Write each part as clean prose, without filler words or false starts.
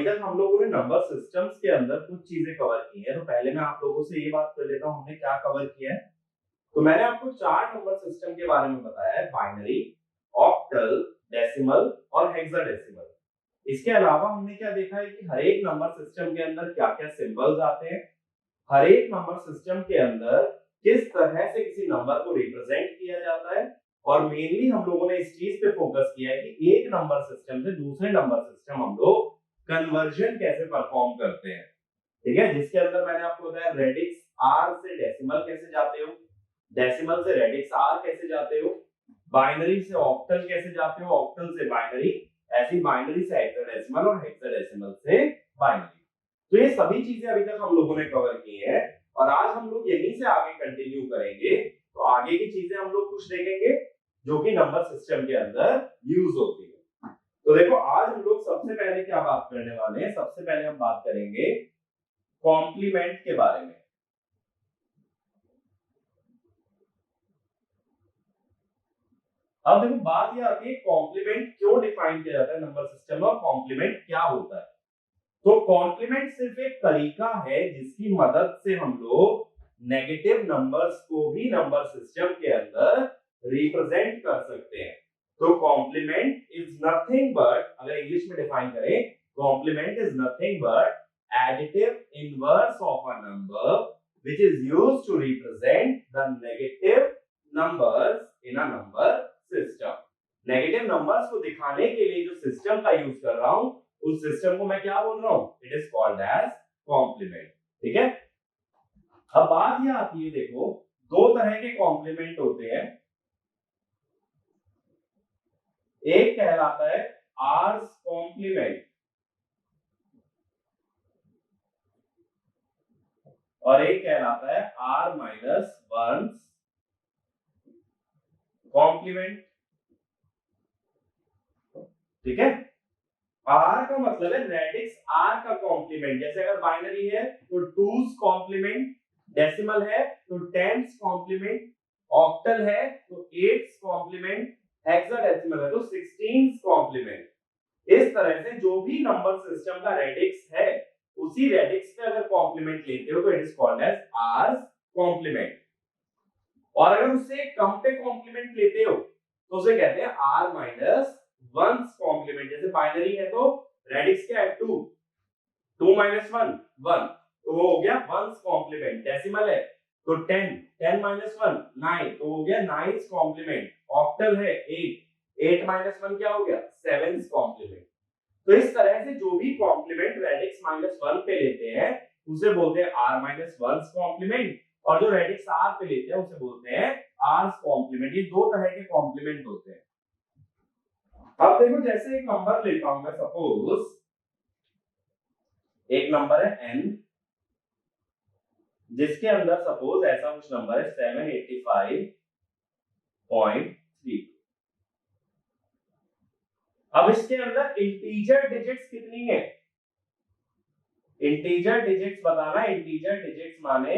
अभी तक हम लोगों ने नंबर सिस्टम्स के अंदर कुछ चीजें कवर की हैं, तो पहले मैं आप लोगों से ये बात कर लेता हूँ हमने क्या कवर किया है। तो मैंने आपको 4 नंबर सिस्टम के बारे में बताया है, बाइनरी, ऑक्टल, डेसिमल और हेक्साडेसिमल। इसके अलावा हमने क्या देखा है कि हर एक नंबर सिस्टम के अंदर क्या-क्या सिंबल्स आते हैं, हर एक नंबर सिस्टम के अंदर किस तरह से किसी नंबर को रिप्रेजेंट किया जाता है, और मेनली हम लोगों ने इस चीज पे फोकस किया है कि एक नंबर सिस्टम से दूसरे नंबर सिस्टम हम लोग कन्वर्जन कैसे परफॉर्म करते हैं। ठीक है, जिसके अंदर मैंने आपको बताया रेडिक्स आर से डेसिमल कैसे जाते हो, डेसिमल से रेडिक्स आर कैसे जाते हो, बाइनरी से ऑक्टल कैसे जाते हो, ऑक्टल से बाइनरी, ऐसी बाइनरी से हेक्साडेसिमल और हेक्साडेसिमल से बाइनरी। तो ये सभी चीजें अभी तक हम लोगों ने कवर की हैं, और आज हम लोग यहीं से आगे कंटिन्यू करेंगे। तो आगे की चीजें हम लोग कुछ देखेंगे जो कि नंबर सिस्टम के अंदर यूज होती है। तो देखो, आज हम लोग सबसे पहले क्या बात करने वाले हैं, सबसे पहले हम बात करेंगे कॉम्प्लीमेंट के बारे में। अब देखो, बात यह आती है कॉम्प्लीमेंट क्यों डिफाइन किया जाता है नंबर सिस्टम में, और कॉम्प्लीमेंट क्या होता है। तो कॉम्प्लीमेंट सिर्फ एक तरीका है जिसकी मदद से हम लोग नेगेटिव नंबर्स को भी नंबर सिस्टम के अंदर रिप्रेजेंट कर सकते हैं। तो कॉम्प्लीमेंट इज नथिंग बट, अगर इंग्लिश में डिफाइन करें, complement is nothing but additive inverse of a number which is used to represent the negative numbers in a number system. Negative numbers को दिखाने के लिए जो सिस्टम का यूज कर रहा हूं, उस सिस्टम को मैं क्या बोल रहा हूं, it is called as complement. ठीक है, अब बात यह आती है, देखो, दो तरह के कॉम्प्लीमेंट होते हैं। एक कहलाता है आर्स कॉम्प्लीमेंट और एक कहलाता है आर माइनस वन कॉम्प्लीमेंट। ठीक है, आर का मतलब है रेडिक्स आर का कॉम्प्लीमेंट। जैसे अगर बाइनरी है तो टूस कॉम्प्लीमेंट, डेसिमल है तो टेंस कॉम्प्लीमेंट, ऑक्टल है तो एट्स कॉम्प्लीमेंट, हेक्साडेसिमल है तो 16 कॉम्प्लीमेंट। इस तरह से जो भी नंबर सिस्टम का रेडिक्स है, उसी रेडिक्स पे अगर कॉम्प्लीमेंट लेते हो तो it is called as R's complement. और अगर उससे कम पे कॉम्प्लीमेंट लेते हो तो उसे कहते हैं आर माइनस वंस कॉम्प्लीमेंट। जैसे बाइनरी है तो रेडिक्स क्या है, 2, 2 माइनस 1 1, तो वो हो गया वंस कॉम्प्लीमेंट। डेसिमल है तो 10, 10 माइनस 1 9, तो हो गया नाइन्स कॉम्प्लीमेंट। ऑक्टल है 8, 8 माइनस 1 क्या हो गया, सेवेंस कॉम्प्लीमेंट। तो इस तरह से जो भी कॉम्प्लीमेंट रेडिक्स माइनस 1 पे लेते हैं उसे बोलते हैं आर माइनस वंस कॉम्प्लीमेंट, और जो रेडिक्स आर पे लेते हैं उसे बोलते हैं आर्स कॉम्प्लीमेंट। ये दो तरह के कॉम्प्लीमेंट होते हैं। अब देखो, जैसे एक नंबर लेता हूं मैं, सपोज एक नंबर है n, जिसके अंदर सपोज ऐसा कुछ नंबर है 785.3। अब इसके अंदर इंटीजर डिजिट्स कितनी है, इंटीजर डिजिट्स बताना। इंटीजर डिजिट्स माने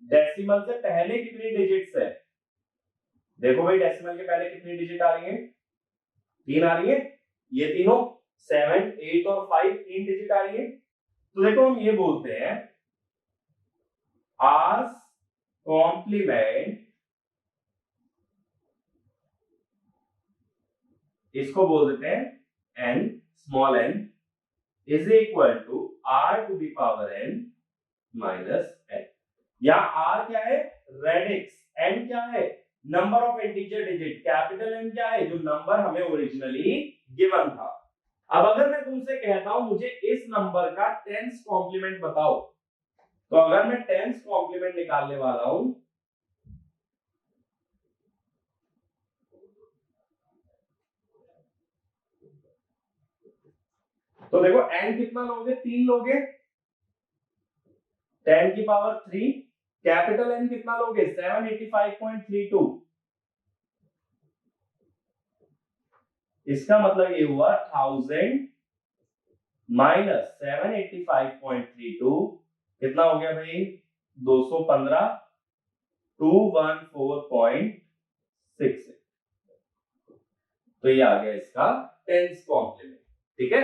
डेसिमल से पहले कितनी डिजिट्स है। देखो भाई, डेसिमल के पहले कितनी डिजिट आ रही है, 3 आ रही है। ये तीनों 7 8 और 5 3 डिजिट आ रही है। तो देखो, हम ये बोलते हैं आर्स कॉम्प्लीमेंट, इसको बोल देते हैं n small n is equal to r to the power n minus n। या r क्या है, रेडिक्स, n क्या है, number of integer digit, capital N क्या है, जो नंबर हमें ओरिजिनली गिवन था। अब अगर मैं तुमसे कहता हूं मुझे इस नंबर का टेंस कॉम्प्लीमेंट बताओ, तो अगर मैं टेंस कॉम्प्लीमेंट निकालने वाला हूं, तो देखो n कितना लोगे, 3 लोगे, 10 की पावर 3, कैपिटल N कितना लोगे, 785.32। इसका मतलब ये हुआ 1000 माइनस 785.32 कितना हो गया भाई, 215, 214.66। तो ये आ गया इसका टेंस कॉम्प्लीमेंट। ठीक है,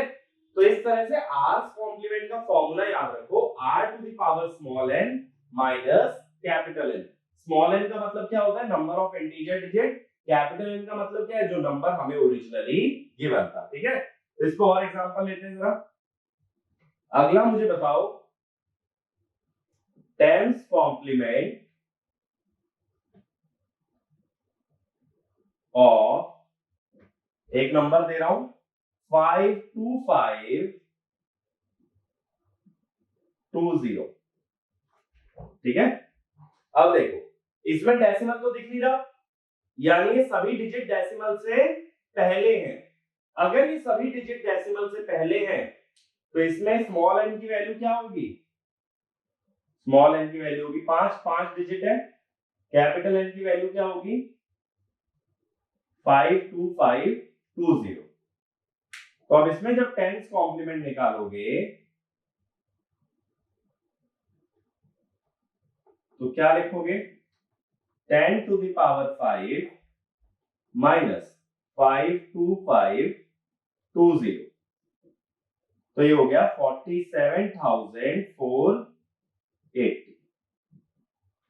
तो इस तरह से आर्स कॉम्प्लीमेंट का फॉर्मूला याद रखो, r to the power small n minus capital N। Small n का मतलब क्या होता है, number of integer digit, capital N का मतलब क्या है, जो नंबर हमें ओरिजिनली गिवन था। ठीक है, इसको और एग्जांपल लेते हैं जरा। अगला मुझे बताओ, टेंस कॉम्प्लीमेंट और एक नंबर दे रहा हूं 52520। ठीक है, अब देखो इसमें डेसिमल तो दिख नहीं रहा, यानी ये सभी डिजिट डेसिमल से पहले हैं। अगर ये सभी डिजिट डेसिमल से पहले हैं तो इसमें स्मॉल n की वैल्यू क्या होगी, स्मॉल n की वैल्यू होगी 5, 5 डिजिट है। कैपिटल N की वैल्यू क्या होगी 52520। तो अब इसमें जब टेंस कॉम्प्लीमेंट निकालोगे तो क्या लिखोगे, 10 टू द पावर 5 माइनस 52520। तो ये हो गया 47,480।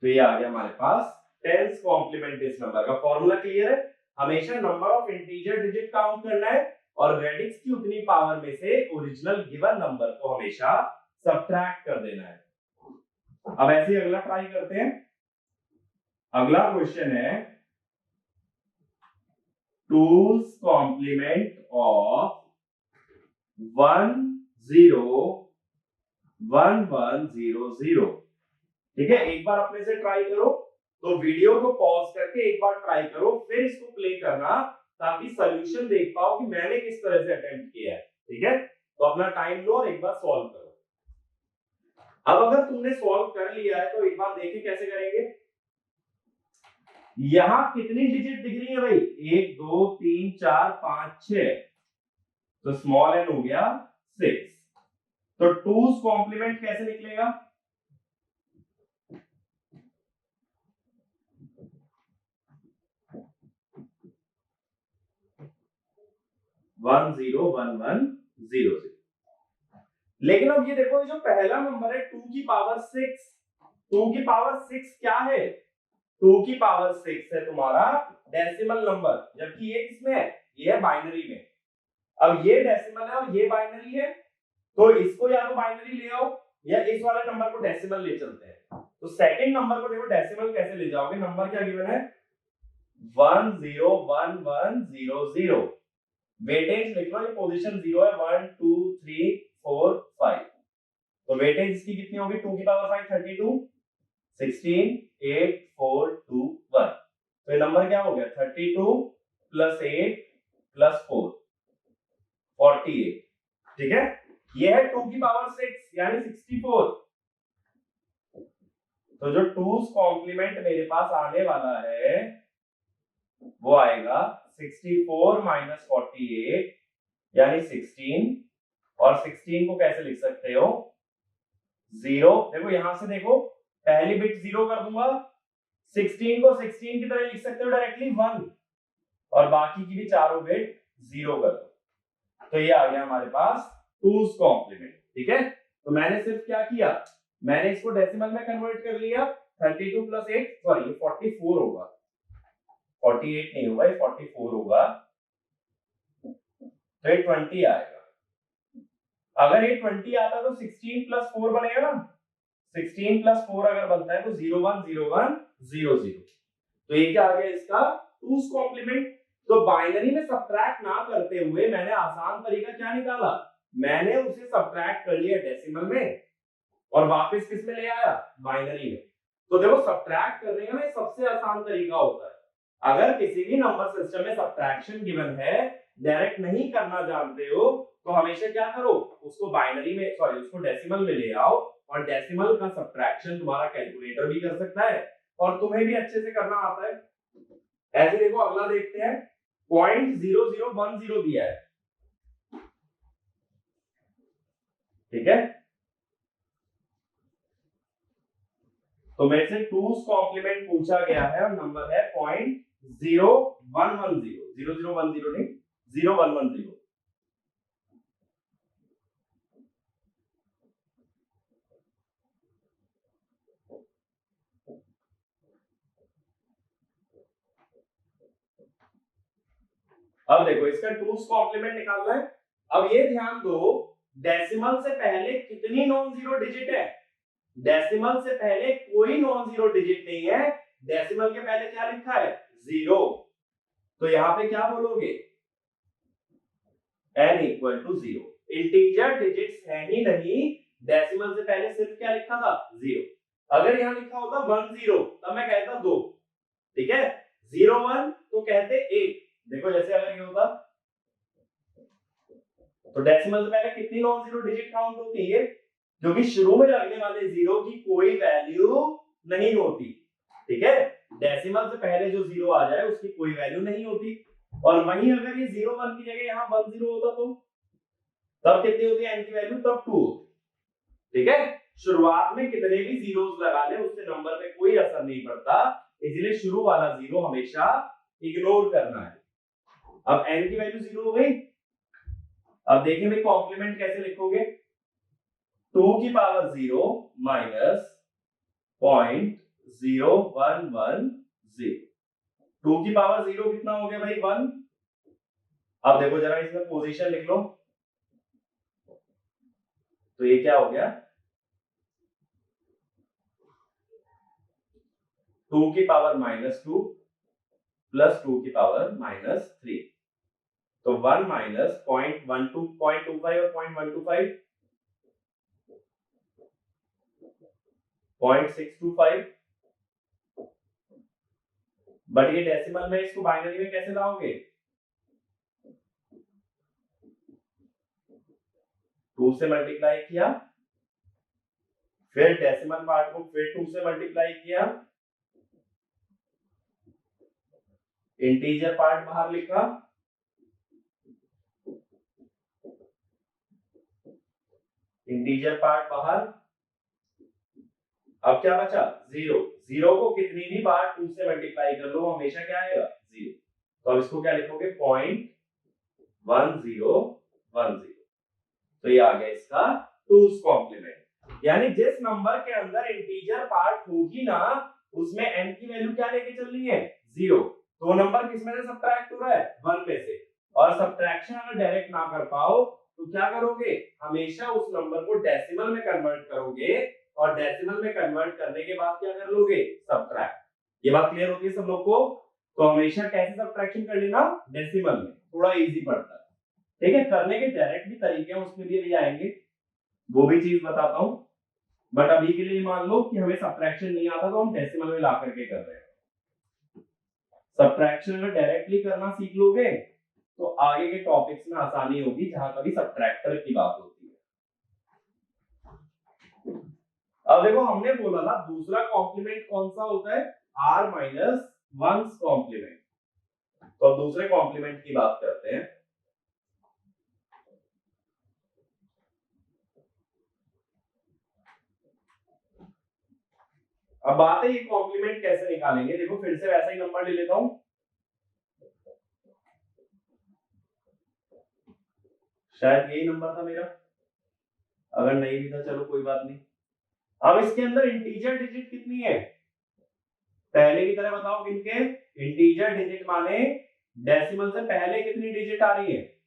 तो ये आ गया हमारे पास टेंस कॉम्प्लीमेंट इस नंबर का। फॉर्मूला क्लियर है, हमेशा number of integer digit count करना है और रेडिक्स की उतनी पावर में से ओरिजिनल गिवन नंबर को हमेशा सब्ट्रैक्ट कर देना है। अब ऐसे अगला ट्राई करते हैं। अगला क्वेश्चन है टूज कॉम्प्लीमेंट ऑफ 101100। ठीक है, एक बार अपने से ट्राई करो, तो वीडियो को पॉज करके एक बार ट्राई करो, फिर इसको प्ले करना ताकि सॉल्यूशन देख पाओ कि मैंने किस तरह से अटेम्प्ट किया है। ठीक है, तो अपना टाइम लो और एक बार सॉल्व करो। अब अगर तुमने सॉल्व कर लिया है तो एक बार देखें कैसे करेंगे। यहां कितनी डिजिट दिख रही है भाई, 1 2 3 4 5 6, तो स्मॉल n हो गया 6। तो टूज कॉम्प्लीमेंट कैसे निकलेगा, 101100। लेकिन अब ये देखो, ये जो पहला नंबर है 2 की पावर 6, 2 की पावर 6 क्या है, 2 की पावर 6 है तुम्हारा डेसिमल नंबर, जबकि ये किसमें है, ये है बाइनरी में। अब ये डेसिमल है और ये बाइनरी है, तो इसको या तो बाइनरी ले आओ या इस वाले नंबर को डेसिमल ले चलते हैं। तो सेकंड नंबर को देखो डेसिमल कैसे ले जाओगे, नंबर क्या गिवन है 101100। वेटेज लिख लो, ये पोजीशन 0 है, 1 2 3 4 5। तो वेटेज इसकी कितनी होगी, 2 की पावर 5 32, 16 8 4 2 1। तो ये नंबर क्या हो गया 32 प्लस 8 प्लस 4 48। ठीक है, ये है 2 की पावर 6 यानी 64। तो जो टूज कॉम्प्लीमेंट मेरे पास आने वाला है वो आएगा 64 माइनस 48 यानी 16। और 16 को कैसे लिख सकते हो 0। देखो यहां से देखो, पहली बिट 0 कर दूंगा, 16 को 16 की तरह लिख सकते हो डायरेक्टली 1, और बाकी की भी चारों बिट 0 कर दो। तो ये आ गया हमारे पास टूज कॉम्प्लीमेंट। ठीक है, तो मैंने सिर्फ क्या किया, मैंने इसको डेसिमल में कन्वर्ट कर लिया, 32 प्लस 8 सॉरी ये 44 होगा, 48 नहीं होगा, ये 44 होगा, तो ये 20 आएगा। अगर ये 20 आता तो 16 प्लस 4 बनेगा ना, 16 प्लस 4 अगर बनता है तो 010100। तो ये क्या आ गया इसका टूज कॉम्प्लीमेंट। तो बाइनरी में सब्ट्रैक्ट ना करते हुए मैंने आसान तरीका क्या निकाला, मैंने उसे सब्ट्रैक्ट कर लिया डेसिमल में और वापस किस में ले आया, बाइनरी में। तो देखो सब्ट्रैक्ट करने का ना सबसे आसान तरीका होता है। अगर किसी भी नंबर सिस्टम में सब्ट्रैक्शन गिवन है, डायरेक्ट नहीं करना जानते हो, तो हमेशा क्या करो, उसको बाइनरी में सॉरी उसको डेसिमल में ले आओ, और डेसिमल का सब्ट्रैक्शन तुम्हारा कैलकुलेटर भी कर सकता है और तुम्हें भी अच्छे से करना आता है। ऐसे देखो अगला देखते हैं, 0.0010 दिया है। ठीक है, तो मेरे से टूज कॉम्प्लीमेंट पूछा गया है और नंबर है 0.0110, 0010 नहीं 0110। अब देखो इसका टूस कॉम्प्लीमेंट निकालना है। अब ये ध्यान दो, डेसिमल से पहले कितनी नॉन जीरो डिजिट है? डेसिमल से पहले कोई नॉन जीरो डिजिट नहीं है। डेसिमल के पहले क्या लिखा है? जीरो। तो यहां पे क्या बोलोगे? n equal to zero. Integer digits है ही नहीं, डेसिमल से पहले सिर्फ क्या लिखा था? जीरो। अगर यहां लिखा होता 1 0 तब मैं कहता 2, ठीक है। 0 1 तो कहते 1। देखो जैसे अगर ये होता तो डेसिमल से पहले कितनी नॉन जीरो डिजिट काउंट होती है? क्योंकि शुरू में लगने वाले जीरो की कोई वैल्यू नहीं होती, ठीक है। डेसिमल से पहले जो जीरो आ जाए उसकी कोई वैल्यू नहीं होती। और वहीं अगर ये 0 1 की जगह यहाँ 1 0 होता तो तब कितनी होती है n की वैल्यू? तब 2 होती, ठीक है। शुरुआत में कितने भी जीरोस लगा ले उससे नंबर पे कोई असर नहीं पड़ता, इसलिए शुरू वाला जीरो हमेशा इग्नोर करना है। अब n की वैल्यू 0 हो गई। अब देखिए भाई कॉम्प्लीमेंट कैसे लिखोगे? 2 की पावर 0 माइनस 0.0110। 2 की पावर 0 कितना हो गया भाई? 1। अब देखो जरा इसमें पोजीशन लिख लो, तो ये क्या हो गया? 2 की पावर -2 प्लस 2 की पावर -3। तो 1 माइनस 0.12 0.25 और 0.125 0.625। बट ये डेसिमल में, इसको बाइनरी में कैसे लाओगे? 2 से मल्टीप्लाई किया, फिर डेसिमल पार्ट को फिर 2 से मल्टीप्लाई किया, इंटीजर पार्ट बाहर लिखा, इंटीजर पार्ट बाहर। अब क्या बचा? 0। 0 को कितनी भी बार 2 से मल्टीप्लाई कर लो हमेशा क्या आएगा? 0। तो अब इसको क्या लिखोगे? 0.1010। तो ये आ गया इसका टूस कॉम्प्लीमेंट। यानी जिस नंबर के अंदर इंटीजर पार्ट होगी ना उसमें n की वैल्यू क्या लेके चलनी है? 0। तो नंबर किस में से सब्ट्रैक्ट हो रहा है? 1 में से। और सब्ट्रैक्शन अगर डायरेक्ट ना कर पाओ तो क्या करोगे? हमेशा उस नंबर को डेसिमल में कन्वर्ट करोगे, और डेसिमल में कन्वर्ट करने के बाद क्या कर लोगे? सब्ट्रैक्ट। ये बात क्लियर होती है सब लोग को? तो हमेशा कैसे सब्ट्रैक्शन कर लेना? डेसिमल में, थोड़ा इजी पड़ता है, ठीक है। करने के डायरेक्ट भी तरीके हैं, उसमें भी अभी आएंगे, वो भी चीज बताता हूं। बट अभी के लिए मान लो कि हमें सब्ट्रैक्शन नहीं आता तो हम डेसिमल में ला करके कर रहे हैं। सब्ट्रैक्शन अगर डायरेक्टली करना सीख लोगे तो आगे के टॉपिक्स में आसानी होगी जहां कभी सब्ट्रैक्टर की बात होती है। अब देखो हमने बोला ना दूसरा कॉम्प्लीमेंट कौन सा होता है? r minus 1 complement. तो अब दूसरे कॉम्प्लीमेंट की बात करते हैं। अब बात है ये कॉम्प्लीमेंट कैसे निकालेंगे। देखो फिर से वैसा ही नंबर ले लेता हूं, शायद यही नंबर था मेरा, अगर नहीं भी था चलो कोई बात नहीं। अब इसके अंदर इंटीजर डिजिट कितनी है? पहले की तरह बताओ किनके? इंटीजर डिजिट माने डेसिमल से पहले कितनी डिजिट आ रही है?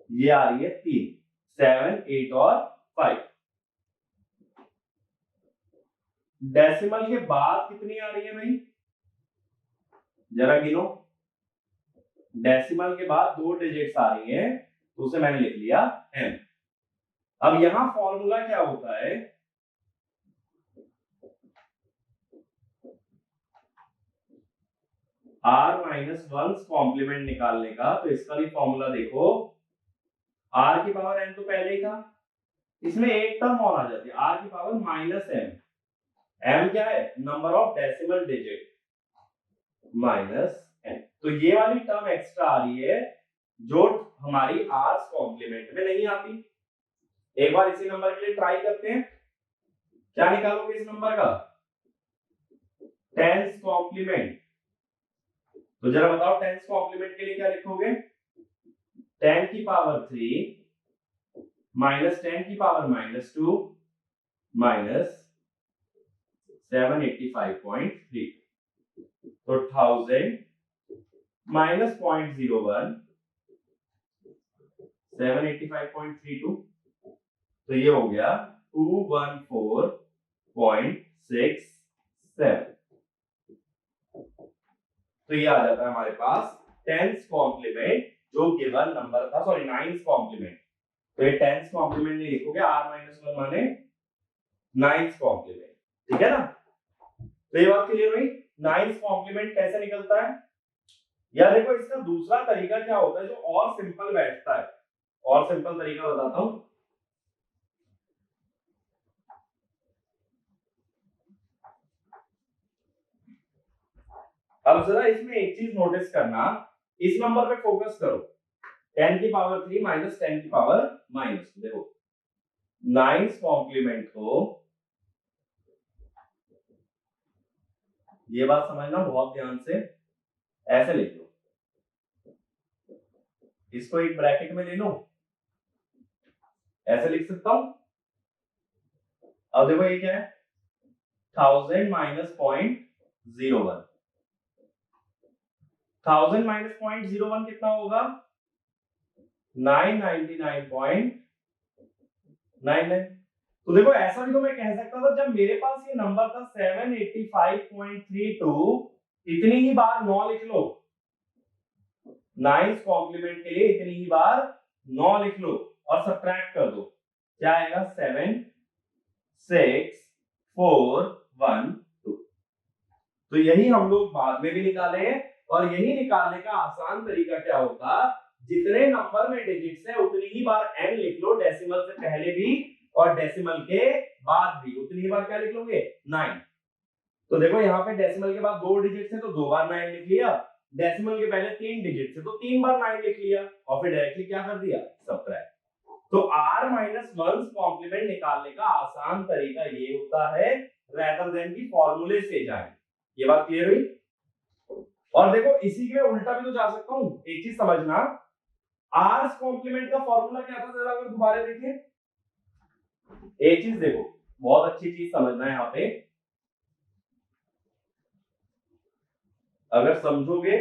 ये आ रही है 3, 7 8 और 5। डेसिमल के बाद कितनी आ रही है भाई? जरा गिनो। डेसिमल के बाद 2 डिजिट्स आ रही हैं, तो उसे मैंने लिख लिया m। अब यहां फॉर्मूला क्या होता है? r माइनस 1 कॉम्प्लीमेंट निकालने का, तो इसका भी फॉर्मूला देखो। r की पावर n तो पहले ही था, इसमें एक टर्म और आ जाती है r की पावर -m। m क्या है? Number of decimal digit minus n। तो ये वाली टर्म एक्स्ट्रा आ रही है जो हमारी r कॉम्प्लीमेंट में नहीं आती। एक बार इसी नंबर के लिए ट्राई करते हैं। क्या निकालोगे इस नंबर का? 10s complement. तो जरा बताओ 10s कॉम्प्लीमेंट के लिए क्या लिखोगे? 10 की पावर 3 माइनस 10 की पावर -2 माइनस 785.3, तो 1000 माइनस 0.01 785.32, तो ये हो गया 214.67। तो ये आ जाता है हमारे पास 10th कॉम्प्लीमेंट जो गिवन नंबर था, सॉरी 9th कॉम्प्लीमेंट। तो ये 10th कॉम्प्लीमेंट नहीं लिखोगे, r-1 माने 9th कॉम्प्लीमेंट, ठीक है ना। तो ये बात क्लियर हुई। 9th कॉम्प्लीमेंट कैसे निकलता है, या देखो इसका दूसरा तरीका क्या होता है जो और सिंपल बैठता है, और सिंपल तरीका बताता हूं। अब जरा इसमें एक चीज नोटिस करना, इस नंबर पे फोकस करो, 10 की पावर 3 माइनस 10 की पावर माइनस, देखो 9th कॉम्प्लीमेंट को, ये बात समझना बहुत ध्यान से, ऐसे लिख लो, इसको एक ब्रैकेट में ले लो, ऐसे लिख सकता हूं। अब देखो ये क्या है, 1000 माइनस 0.01, 1000 माइनस 0.01 कितना होगा, 999.99। तो देखो ऐसा भी तो मैं कह सकता था, जब मेरे पास ये नंबर था 785.32, इतनी ही बार 9 लिख लो, 9th कॉम्प्लीमेंट के लिए इतनी ही बार 9 लिख लो और सब्ट्रैक्ट कर दो, क्या आएगा 7 6 4 1 2। तो यही हम लोग बाद में भी निकाले हैं, और यही निकालने का आसान तरीका क्या होगा, जितने नंबर में डिजिट्स है उतनी ही बार n लिख लो, डेसिमल से पहले भी और डेसिमल के बाद भी उतनी ही बार क्या लिख लोगे, 9। तो देखो यहाँ पे डेसिमल के बाद 2 डिजिट्स है तो 2 बार 9 लिख लिया, डेसिमल के पहले 3 डिजिट्स है तो 3 बार 9 लिख लिया, और फिर डायरेक्टली क्या कर दिया, सब्ट्रैक्ट। तो r-1 कॉम्प्लीमेंट निकालने का आसान तरीका ये होता है, रेदर देन की फॉर्मूले से जाए। ये बात क्लियर हुई। और देखो इसी के उल्टा भी तो जा सकता हूं, एक चीज समझना, r कॉम्प्लीमेंट का फॉर्मूला क्या था, जरा अगर दोबारा देखिए, एक चीज देखो, बहुत अच्छी चीज समझना है यहाँ पे, अगर समझोगे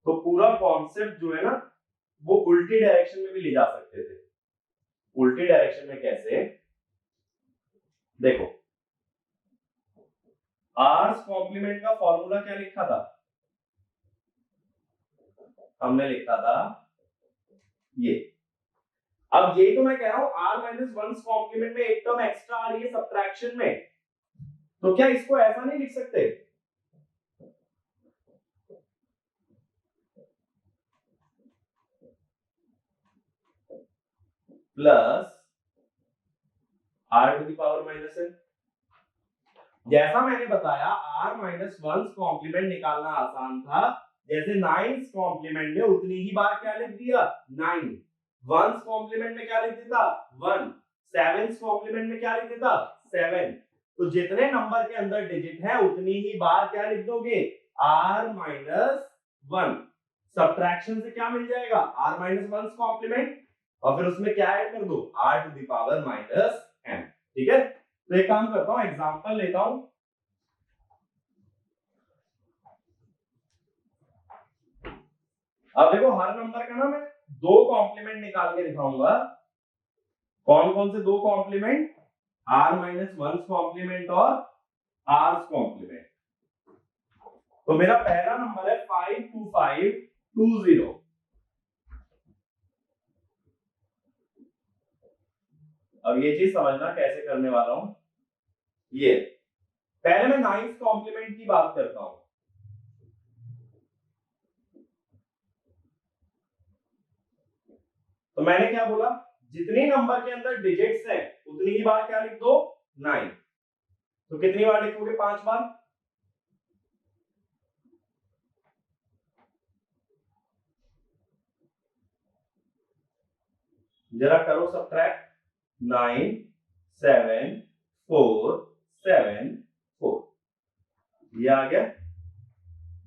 तो पूरा कॉन्सेप्ट जो है ना वो उल्टी डायरेक्शन में भी ले जा सकते थे। उल्टी डायरेक्शन में कैसे, देखो r कॉम्प्लीमेंट का फॉर्मूला क्या लिखा था, हमने लिखा था ये। अब यही तो मैं कह रहा हूं, r-1 कॉम्प्लीमेंट में एक टर्म एक्स्ट्रा आ रही है सब्ट्रैक्शन में, तो क्या इसको ऐसा नहीं लिख सकते, plus r to the power minus n। जैसा मैंने बताया r-1 कॉम्प्लीमेंट निकालना आसान था, जैसे 9th कॉम्प्लीमेंट में उतनी ही बार क्या लिख दिया, 9, 1st कॉम्प्लीमेंट में क्या लिख देता, 1, 7th कॉम्प्लीमेंट में क्या लिख देता, 7। तो जितने नंबर के अंदर डिजिट है उतनी ही बार क्या लिख दोगे, r-1। सब्ट्रैक्शन से क्या मिल जाएगा, r-1 कॉम्प्लीमेंट, और फिर उसमें क्या ऐड कर दो, r to the power minus n। ठीक है, तो एक काम करता हूं, एग्जांपल लेता हूं। अब देखो हर नंबर का ना मैं 2 कॉम्प्लीमेंट निकाल के दिखाऊंगा। कौन कौन से 2 कॉम्प्लीमेंट, r-1 कॉम्प्लीमेंट और r कॉम्प्लीमेंट। तो मेरा पहला नंबर है 52520। अब ये चीज समझना कैसे करने वाला हूं, ये पहले मैं 9th कॉम्प्लीमेंट की बात करता हूं। तो मैंने क्या बोला, जितनी नंबर के अंदर डिजिट्स हैं उतनी ही बार क्या लिख दो, 9। तो कितनी बार लिखोगे, 5 बार। जरा करो सब्ट्रैक्ट, 9 7 4 7 4, ये आ गया।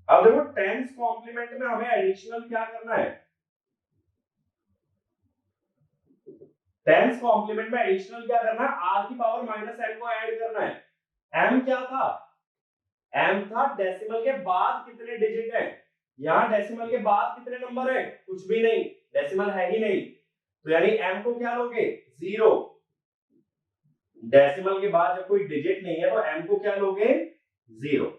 अब देखो 10th कॉम्प्लीमेंट में हमें एडिशनल क्या करना है, टेंस कॉम्प्लीमेंट में एडिशनल क्या करना है, आर की पावर माइनस एम को ऐड करना है। एम क्या था, एम था डेसिमल के बाद कितने डिजिट हैं। यहां डेसिमल के बाद कितने नंबर है, कुछ भी नहीं, डेसिमल है ही नहीं, तो यानी एम को क्या लोगे, 0। डेसिमल के बाद जब कोई डिजिट नहीं है तो एम को क्या लोगे, 0।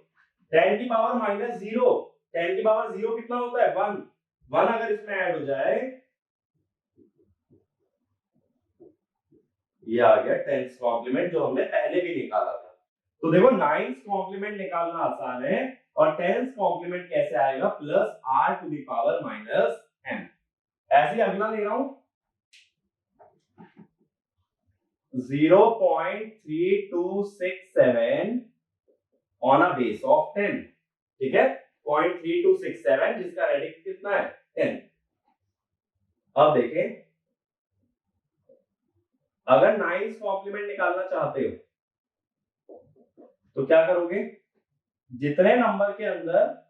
10 की पावर माइनस 0, 10 की पावर 0 कितना होता है, 1। 1 अगर इसमें ऐड हो जाए, ये आ गया टेंस कॉम्प्लीमेंट जो हमने पहले भी निकाला था। तो देखो नाइन्थ कॉम्प्लीमेंट निकालना आसान है, और टेंस कॉम्प्लीमेंट कैसे आएगा, plus R to the power minus M. ऐसे अगला ले रहा हूं 0.3267 ऑन अ बेस ऑफ 10, ठीक है, 0.3267 जिसका रेडिक्स कितना है, 10। अब देखें, अगर नाइन्थ कॉम्प्लीमेंट निकालना चाहते हो तो क्या करोगे, जितने नंबर के अंदर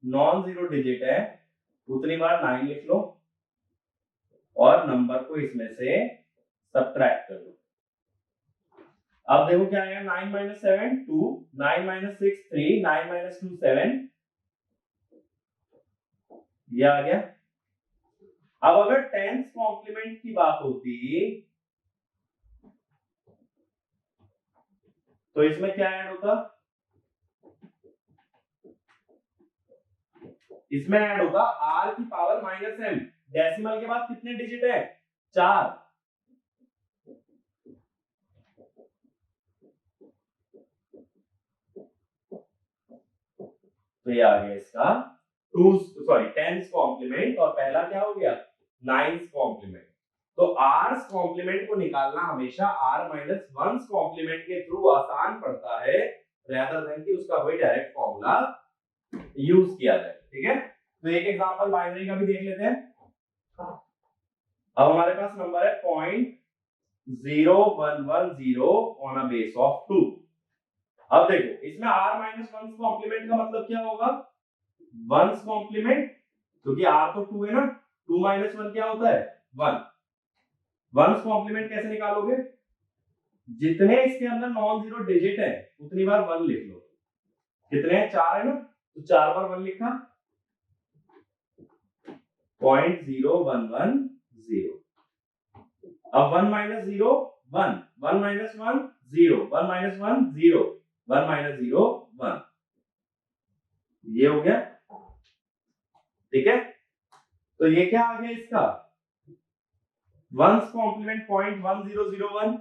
नॉन जीरो डिजिट है उतनी बार 9 लिख लो और नंबर को इसमें से सब्ट्रैक्ट कर लो। अब देखो क्या आएगा, 9 माइनस 7 2, 9 माइनस 6 3, 9 माइनस 2 7, ये आ गया। अब अगर टेंथ कॉम्प्लीमेंट की बात होती तो इसमें क्या ऐड होता, इसमें ऐड होगा आर की पावर माइनस एम। डेसिमल के बाद कितने डिजिट है, 4। तो ये आ गया इसका टेंथ कॉम्प्लीमेंट, और पहला क्या हो गया, नाइन्थ कॉम्प्लीमेंट। तो आर्स कॉम्प्लीमेंट को निकालना हमेशा आर माइनस वन कॉम्प्लीमेंट के थ्रू आसान पड़ता है, रेदर देन कि उसका कोई डायरेक्ट फॉर्मूला यूज किया जाए, ठीक है। तो एक एग्जांपल बाइनरी का भी देख लेते हैं। अब हमारे पास नंबर है 0.0110 ऑन अ बेस ऑफ 2। अब देखो इसमें r माइनस वन कॉम्प्लीमेंट का मतलब क्या होगा, वंस कॉम्प्लीमेंट, क्योंकि r तो 2 है ना, 2 माइनस 1 क्या होता है, 1। वंस कॉम्प्लीमेंट कैसे निकालोगे, जितने इसके अंदर नॉन जीरो डिजिट है उतनी बार 1 लिख लो। कितने हैं, 4 है ना, तो 4 बार 1 लिखा, 0.0110। अब 1 माइनस 0 1, 1 माइनस 1 0, 1 माइनस 1 0, 1 माइनस 0 1, ये हो गया, ठीक है। तो ये क्या आ गया इसका, वंस कॉम्प्लीमेंट 0.1001।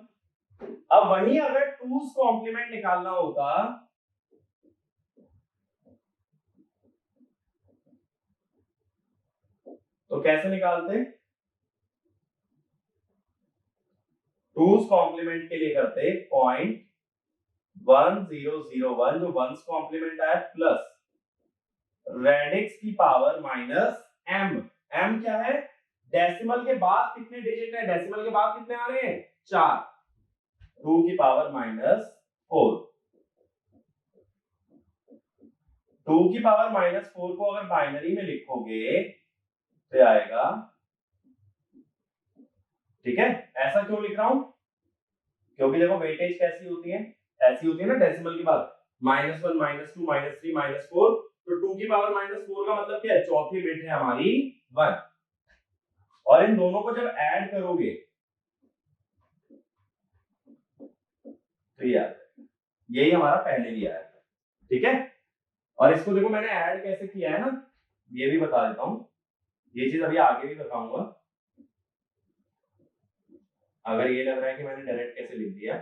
अब वही अगर टूस कॉम्प्लीमेंट निकालना होता तो कैसे निकालते, टूस कॉम्प्लीमेंट के लिए करते 0.1001 जो वंस कॉम्प्लीमेंट आया, प्लस रेडिक्स की पावर माइनस एम। एम क्या है, डेसिमल के बाद कितने डिजिट है, डेसिमल के बाद कितने आ रहे हैं, 4, 2 की पावर माइनस 4। 2 की पावर माइनस 4 को अगर बाइनरी में लिखोगे तो आएगा, ठीक है। ऐसा क्यों लिख रहा हूं, क्योंकि देखो वेटेज कैसी होती है, ऐसी होती है ना, डेसिमल के बाद -1 -2 -3 -4, तो 2 की पावर -4 का मतलब क्या है, चौथी बिट है हमारी 1, और इन दोनों को जब ऐड करोगे तो यही हमारा पहले भी आया था, ठीक है। और इसको देखो मैंने ऐड कैसे किया है ना, ये भी बता देता हूं, ये चीज अभी आगे भी बताऊंगा। अगर ये लग रहा है कि मैंने डायरेक्ट कैसे लिख दिया,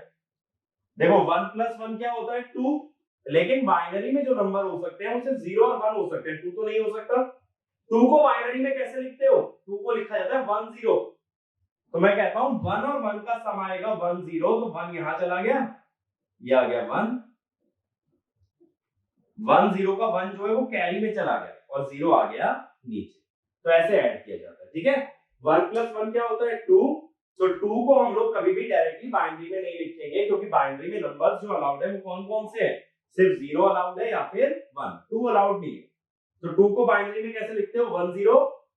देखो 1 + 1 क्या होता है, 2, लेकिन बाइनरी में जो नंबर हो सकते हैं उसे 0 और 1 हो सकते हैं, 2 तो नहीं हो सकता। 2 को बाइनरी में कैसे लिखते हो, 2 को लिखा जाता है 1 0, तो मैं कहता हूं 1 और 1 का सम आएगा 1 0, तो 1 यहां चला गया, ये आ गया 1, 1 0 का 1 जो है वो कैरी में चला गया और 0 आ गया नीचे, तो ऐसे ऐड किया जाता है, ठीक है। 1 + 1 क्या होता है, 2, तो 2 को हम लोग कभी भी डायरेक्टली बाइनरी में नहीं लिखेंगे, क्योंकि बाइनरी में नंबर्स जो अलाउड है वो कौन कौन से हैं, सिर्फ 0 अलाउड है या फिर 1, 2 अलाउड नहीं है। तो 2 को बाइनरी में कैसे लिखते हो, 1 0,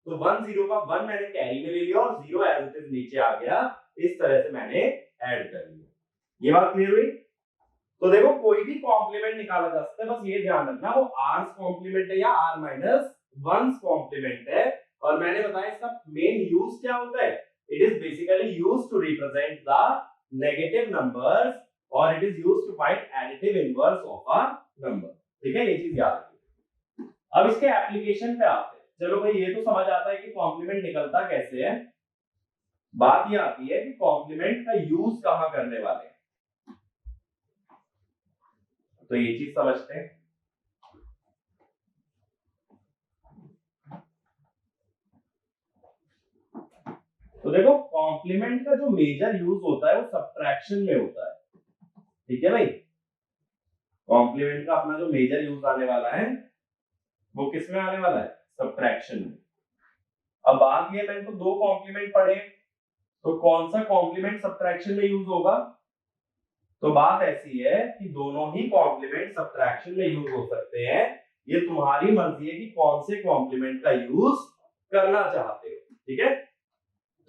तो 1 0 का 1 मैंने कैरी में ले लिया और 0 एज इट इज नीचे आ गया, इस तरह से मैंने ऐड कर लिया। ये बात क्लियर हुई? तो देखो कोई भी कॉम्प्लीमेंट निकाला जा सकता है, बस ये ध्यान रखना वो r कॉम्प्लीमेंट है या r माइनस 1 कॉम्प्लीमेंट है। और मैंने बताया इसका मेन यूज क्या होता है, it is basically used to represent the negative numbers और it is used to find additive inverse of a number. ठीक है, ये चीज याद रखिए। अब इसके एप्लीकेशन पे आते हैं। चलो भाई ये तो समझ आता है कि कॉम्प्लीमेंट निकलता कैसे है, बात ये आती है कि कॉम्प्लीमेंट का यूज कहां करने वाले हैं। तो ये चीज समझते हैं। तो देखो कॉम्प्लीमेंट का जो मेजर यूज होता है वो सब्ट्रैक्शन में होता है। ठीक है भाई, कॉम्प्लीमेंट का अपना जो मेजर यूज आने वाला है वो किस में आने वाला है, सब्ट्रैक्शन में। अब बात ये, मैंने तो दो कॉम्प्लीमेंट पढ़े, तो कौन सा कॉम्प्लीमेंट सब्ट्रैक्शन में यूज होगा? तो बात ऐसी है कि दोनों ही कॉम्प्लीमेंट सब्ट्रैक्शन में यूज हो सकते हैं, ये तुम्हारी मर्जी है कि कौन से कॉम्प्लीमेंट का यूज करना चाहते हो। ठीक है,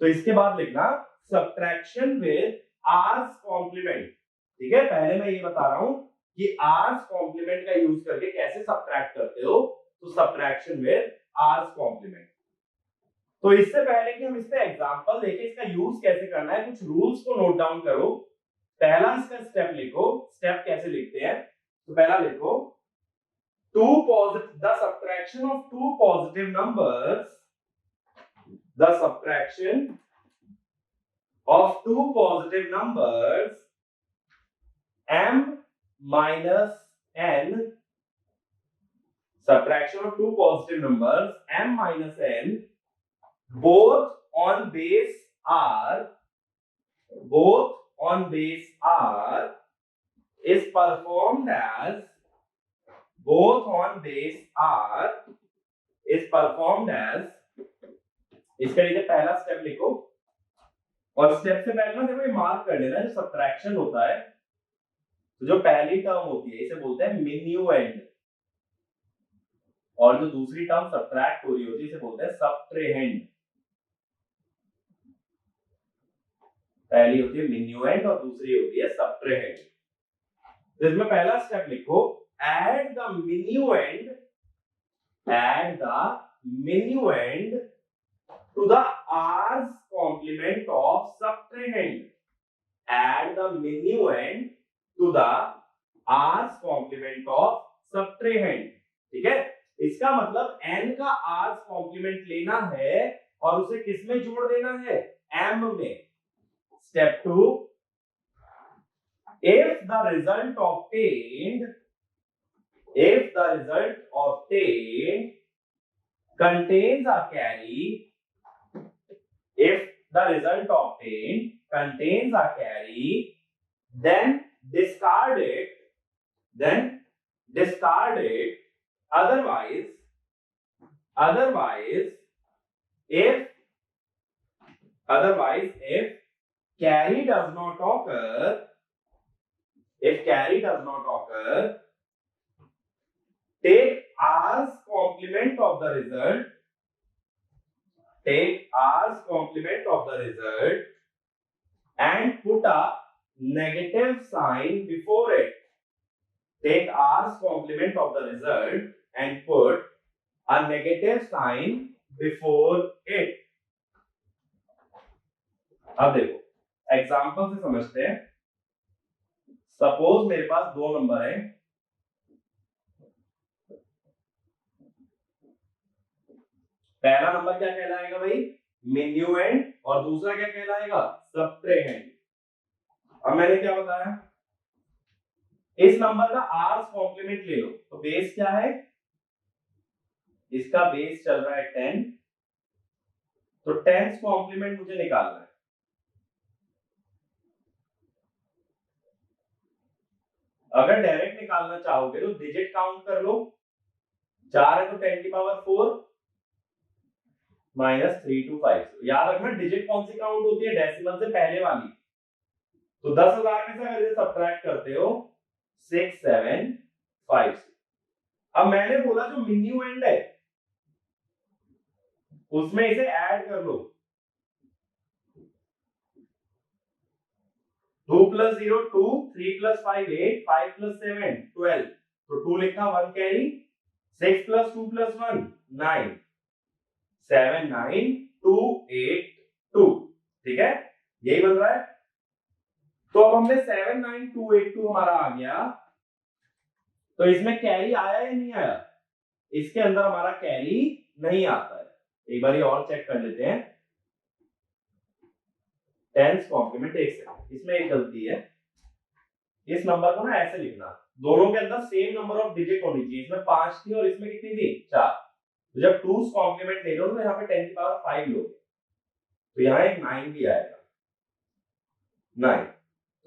तो इसके बाद लिखना सब्ट्रैक्शन विद आर्स कॉम्प्लीमेंट। ठीक है, पहले मैं ये बता रहा हूं कि आर्स कॉम्प्लीमेंट का यूज करके कैसे सब्ट्रैक्ट करते हो, तो सब्ट्रैक्शन विद आर्स कॉम्प्लीमेंट। तो इससे पहले कि हम इस पे एग्जांपल देखें इसका यूज कैसे करना है, कुछ रूल्स को नोट डाउन करो। पहला इसका स्टेप लिखो, स्टेप कैसे लिखते हैं, तो पहला लिखो the subtraction of two positive numbers, the subtraction of two positive numbers m minus n, subtraction of two positive numbers m minus n, both on base r is performed as इसके लिए पहला step लिखो। और step से पहले ना देखो ये मार्क कर लेना, जो सब्ट्रैक्शन होता है तो जो पहली टर्म होती है इसे बोलते हैं मिन्यूएंड, और जो दूसरी टर्म सब्ट्रैक्ट हो रही होती है इसे बोलते हैं सबट्रेहेंड। पहली होती है मिन्यूएंड और दूसरी होती है सबट्रेहेंड। तो इसमें पहला स्टेप लिखो, add the minuend to the r's complement of subtrahend. Add the minuend to the r's complement of subtrahend. ठीक है, इसका मतलब n का r's complement लेना है और उसे किस में जोड़ देना है, m में। Step 2, if the result obtained contains a carry, then discard it. Otherwise, if carry does not occur, take r's complement of the result, and put a negative sign before it. Take r's complement of the result and put a negative sign before it. अब देखो example से समझते हैं। Suppose मेरे पास दो number है, पहला number क्या कहलाएगा भाई, मिन्यूएंड, और दूसरा क्या कहलाएगा, सबट्रेहेंड। अब मैंने क्या बताया, इस नंबर का आर्स कॉम्प्लीमेंट ले लो, तो बेस क्या है, इसका बेस चल रहा है 10, तो 10 कॉम्प्लीमेंट मुझे निकालना है। अगर डायरेक्ट निकालना चाहोगे तो डिजिट काउंट कर लो, 4 है तो 10 की पावर 4 माइनस 3 to 5। याद रखना डिजिट कौन सी काउंट होती है, डेसिमल से पहले वाली। तो 10,000 में से अगर इसे सब्ट्रैक्ट करते हो 6 7 5। अब मैंने बोला जो मिन्यूएंड है उसमें इसे ऐड कर लो, 2 plus 0 2, 3 plus 5 8, 5 plus 7 12, तो 2 लिखा 1 कैरी, 6 plus 2 plus 1 9, 7 9 2 8 2, ठीक है, यही बन रहा है। तो अब हमने 7 9 2 8 2 हमारा आ गया, तो इसमें कैरी आया या नहीं आया? इसके अंदर हमारा कैरी नहीं आता है। एक बार ये और चेक कर लेते हैं। टेंस कॉम्प्लीमेंट, एक सेकंड, इसमें एक गलती है, इस नंबर को ना ऐसे लिखना, दोनों के अंदर सेम नंबर ऑफ डिजिट होनी चाहिए। इसमें 5 थी और इसमें कितनी थी? 4। तो जब 2's कॉम्प्लीमेंट ले लो तो यहाँ पे 10 की पावर 5 लो, तो यहाँ एक 9 भी आएगा, 9।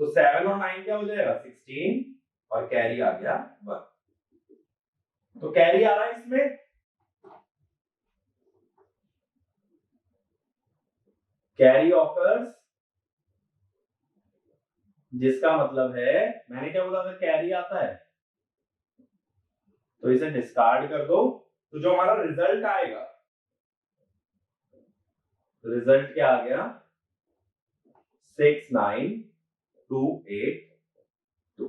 तो 7 और 9 क्या हो जाएगा? 16, और कैरी आ गया 1। तो कैरी आ रहा है इसमें, कैरी ऑकर्स, जिसका मतलब है, मैंने क्या बोला था, कैरी आता है, तो इसे डिस्कार्ड कर दो। तो जो हमारा रिजल्ट आएगा, रिजल्ट क्या आ गया? 6 9 2 8 2।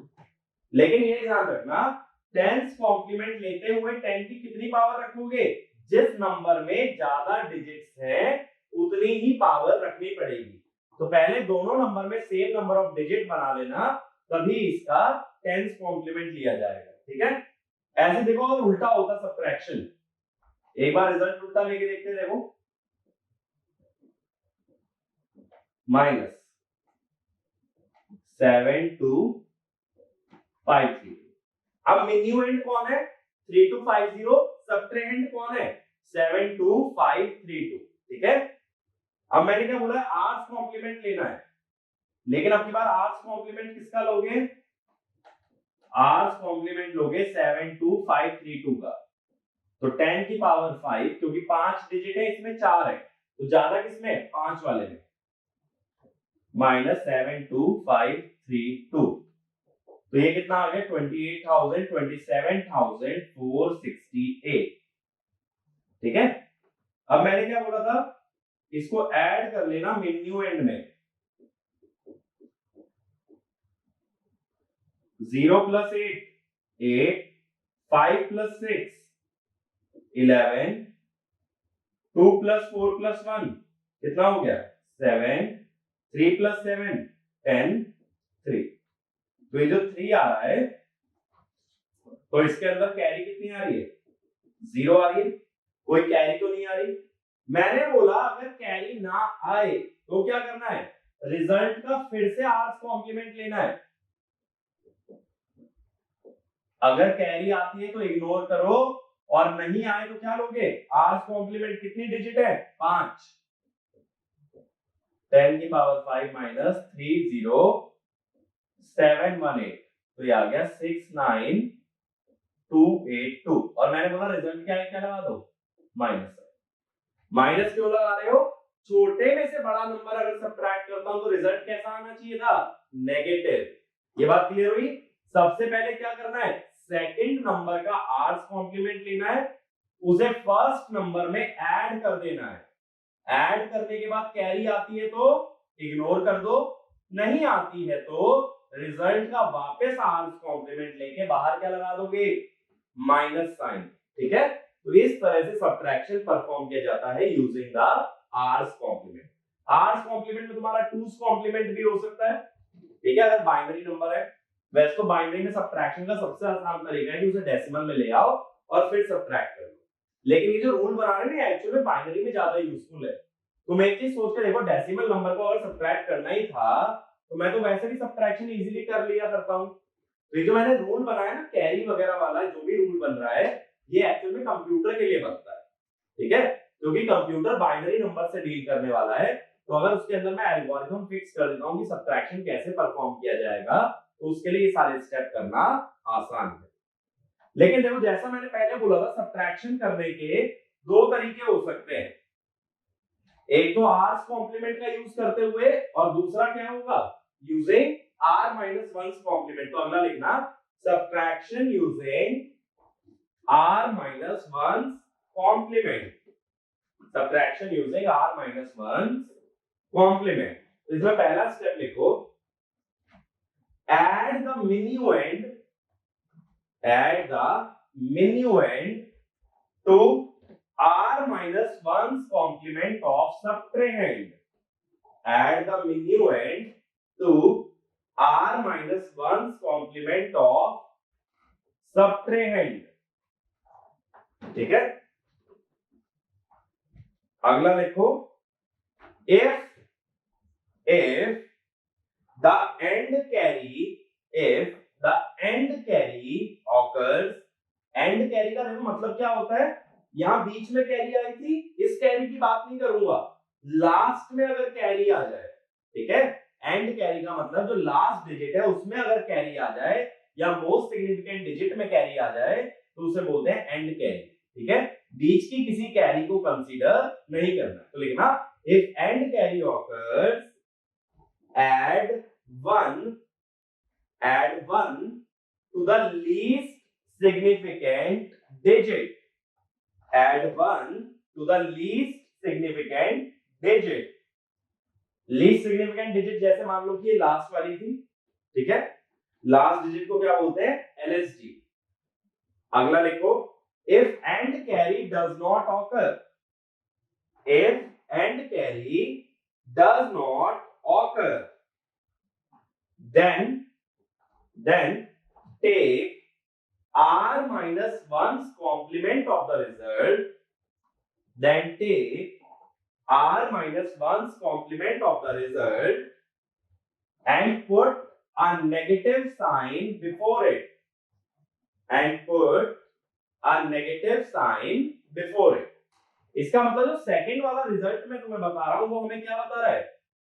लेकिन ये ध्यान रखना, टेंस कॉम्प्लीमेंट लेते हुए 10 की कितनी पावर रखोगे? जिस नंबर में ज्यादा डिजिट्स हैं उतनी ही पावर रखनी पड़ेगी। तो पहले दोनों नंबर में सेम नंबर ऑफ डिजिट बना लेना, तभी इसका टेंस कॉम्प्लीमेंट लिया जाएगा, ठीक है। ऐसे देखो, अगर उल्टा होता सब्ट्रैक्शन, एक बार रिजल्ट उल्टा लेके देखते, देखो, -7 2 5 3। अब मिन्यूएंड कौन है? 3 2 5 0। सब्ट्रेंड कौन है? 7 2 5 3 2, ठीक है। अब मैंने क्या बोला है? आर्स कॉम्प्लीमेंट लेना है, लेकिन अब की बार आर्स कॉम्प्लीमेंट किसका लोगे? आर्स कॉम्प्लीमेंट लोगे 7 2 5 3 2 का। तो 10 की पावर 5, क्योंकि 5 डिजिट है, इसमें 4 है, तो ज्यादा किसमें? 5 वाले में, -7 2 5 3 2। तो ये कितना आ गया? 27,468, ठीक है। अब मैंने क्या बोला था? इसको ऐड कर लेना मिन्यूएंड में, 0 + 8 8, 5 + 6 11, 2 + 4 + 1 कितना हो गया? 7, 3 + 7 10 3। तो ये जो 3 आ रहा है, तो इसके अंदर कैरी कितनी आ रही है? 0 आ रही है, कोई कैरी तो नहीं आ रही। मैंने बोला अगर कैरी ना आए तो क्या करना है? रिजल्ट का फिर से आर्स कॉम्प्लीमेंट लेना है। अगर कैरी आती है तो इग्नोर करो, और नहीं आए तो क्या लोगे? Hours complement. कितनी डिजिट है? 5। 10 की पावर 5 -3 0 7 1 8, तो ये आ गया 6 9 2 8 2। और मैंने बोला रिजल्ट क्या है? क्या लगा दो? माइनस। माइनस क्यों लगा रहे हो? छोटे में से बड़ा नंबर अगर सब्ट्रैक्ट करता हूं तो रिजल्ट कैसा आना चाहिए था? नेगेटिव। ये बात क्लियर हुई? सबसे पहले क्या करना है? सेकंड नंबर का आर्स कॉम्प्लीमेंट लेना है, उसे फर्स्ट नंबर में ऐड कर देना है। ऐड करने के बाद कैरी आती है तो इग्नोर कर दो, नहीं आती है तो रिजल्ट का वापस आर्स कॉम्प्लीमेंट लेके बाहर क्या लगा दोगे? माइनस साइन, ठीक है। तो इस तरह से सब्ट्रैक्शन परफॉर्म किया जाता है using the R's complement. R's complement में तुम्हारा 2's कॉम्प्लीमेंट भी हो सकता है, ठीक है, अगर बाइनरी नंबर है। वैसे तो बाइनरी में सब्ट्रैक्शन का सबसे आसान तरीका है कि उसे डेसिमल में ले आओ और फिर सब्ट्रैक्ट कर लो, लेकिन ये जो रूल बना रहे हैं एक्चुअली में बाइनरी में ज्यादा यूजफुल है। तुम एक चीज सोच के देखो, डेसिमल नंबर को अगर सब्ट्रैक्ट करना ही था तो मैं तो वैसे भी सब्ट्रैक्शन इजीली कर लिया करता हूं। तो ये जो मैंने रूल बनाया ना, कैरी वगैरह वाला जो भी रूल बन रहा है, ये एक्चुअल में कंप्यूटर के लिए बनता है, ठीक है, क्योंकि कंप्यूटर बाइनरी नंबर से डील करने वाला है। तो अगर उसके अंदर मैं एल्गोरिथम फिक्स कर देता हूं कि सब्ट्रैक्शन कैसे परफॉर्म किया जाएगा, तो उसके लिए ये सारे स्टेप करना आसान है। लेकिन देखो, जैसा मैंने पहले बोला था, सब्ट्रैक्शन करने के दो तरीके हो सकते हैं, एक तो आर्स कॉम्प्लीमेंट का यूज करते हुए, और दूसरा क्या होगा? Using r - 1's complement. तो अगला लिखना, subtraction using r - 1's complement. Subtraction using r - 1's complement. इसमें पहला स्टेप लिखो, add the minuend to r minus 1's complement of subtrahend. Add the minuend to r minus 1's complement of subtrahend. ठीक है, अगला देखो, if the end carry occurs, end carry का देखो मतलब क्या होता है, यहां बीच में कैरी आई थी, इस कैरी की बात नहीं करूंगा, लास्ट में अगर कैरी आ जाए, ठीक है, एंड कैरी का मतलब जो लास्ट डिजिट है उसमें अगर कैरी आ जाए या मोस्ट सिग्निफिकेंट डिजिट में कैरी आ जाए तो उसे बोलते हैं एंड कैरी, ठीक है, बीच की किसी कैरी को कंसीडर नहीं करना। तो लिखना, if and carry occurs add 1 to the least significant digit. Add 1 to the least significant digit. Least significant digit जैसे मान लो कि ये लास्ट वाली थी, ठीक है, लास्ट डिजिट को क्या बोलते हैं, LSD। अगला लिखो, if and carry does not occur. If and carry does not occur, then take r minus 1's complement of the result. Then take r minus 1's complement of the result and put a negative sign before it. And put a negative sign before it. इसका मतलब जो second वाला result मैं तुम्हें बता रहा हूं वो हमें क्या बता रहा है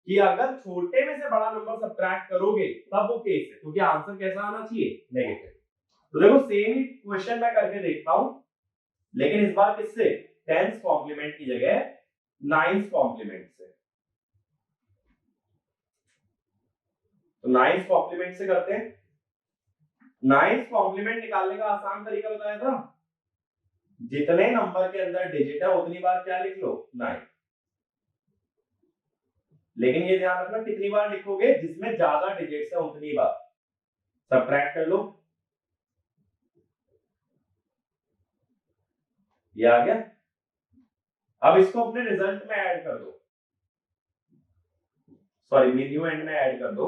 कि अगर छोटे में से बड़ा नंबर सब्ट्रैक्ट करोगे तब वो केस है, क्योंकि आंसर कैसा आना चाहिए, नेगेटिव। तो देखो सेम ही क्वेश्चन मैं करके देखता हूं, लेकिन इस बार किससे, 10th कॉम्प्लीमेंट की जगह 9th कॉम्प्लीमेंट से। तो 9th कॉम्प्लीमेंट से करते हैं। 9th कॉम्प्लीमेंट निकालने का आसान तरीका बताया था, जितने नंबर के अंदर डिजिट है उतनी बार क्या लिख लो, 9। लेकिन ये ध्यान रखना कितनी बार लिखोगे, जिसमें ज्यादा डिजिट्स है उतनी बार। सब्ट्रैक्ट कर लो, ये आ गया। अब इसको अपने रिजल्ट में ऐड कर दो, सॉरी minuend में ऐड कर दो।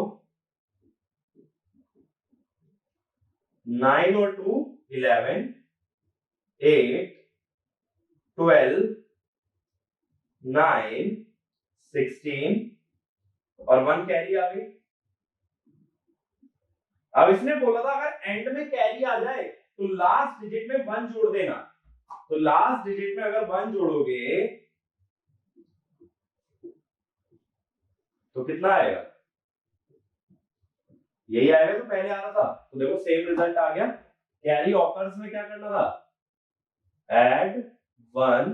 9 और 2 11, 8 12 9 16 और 1 कैरी आ गई। अब इसने बोला था अगर एंड में कैरी आ जाए तो लास्ट डिजिट में 1 जोड़ देना। तो लास्ट डिजिट में अगर 1 जोड़ोगे तो कितना आएगा, यही आएगा जो पहले आ रहा था। तो देखो सेम रिजल्ट आ गया। कैरी ऑकर्स में क्या करना था, add 1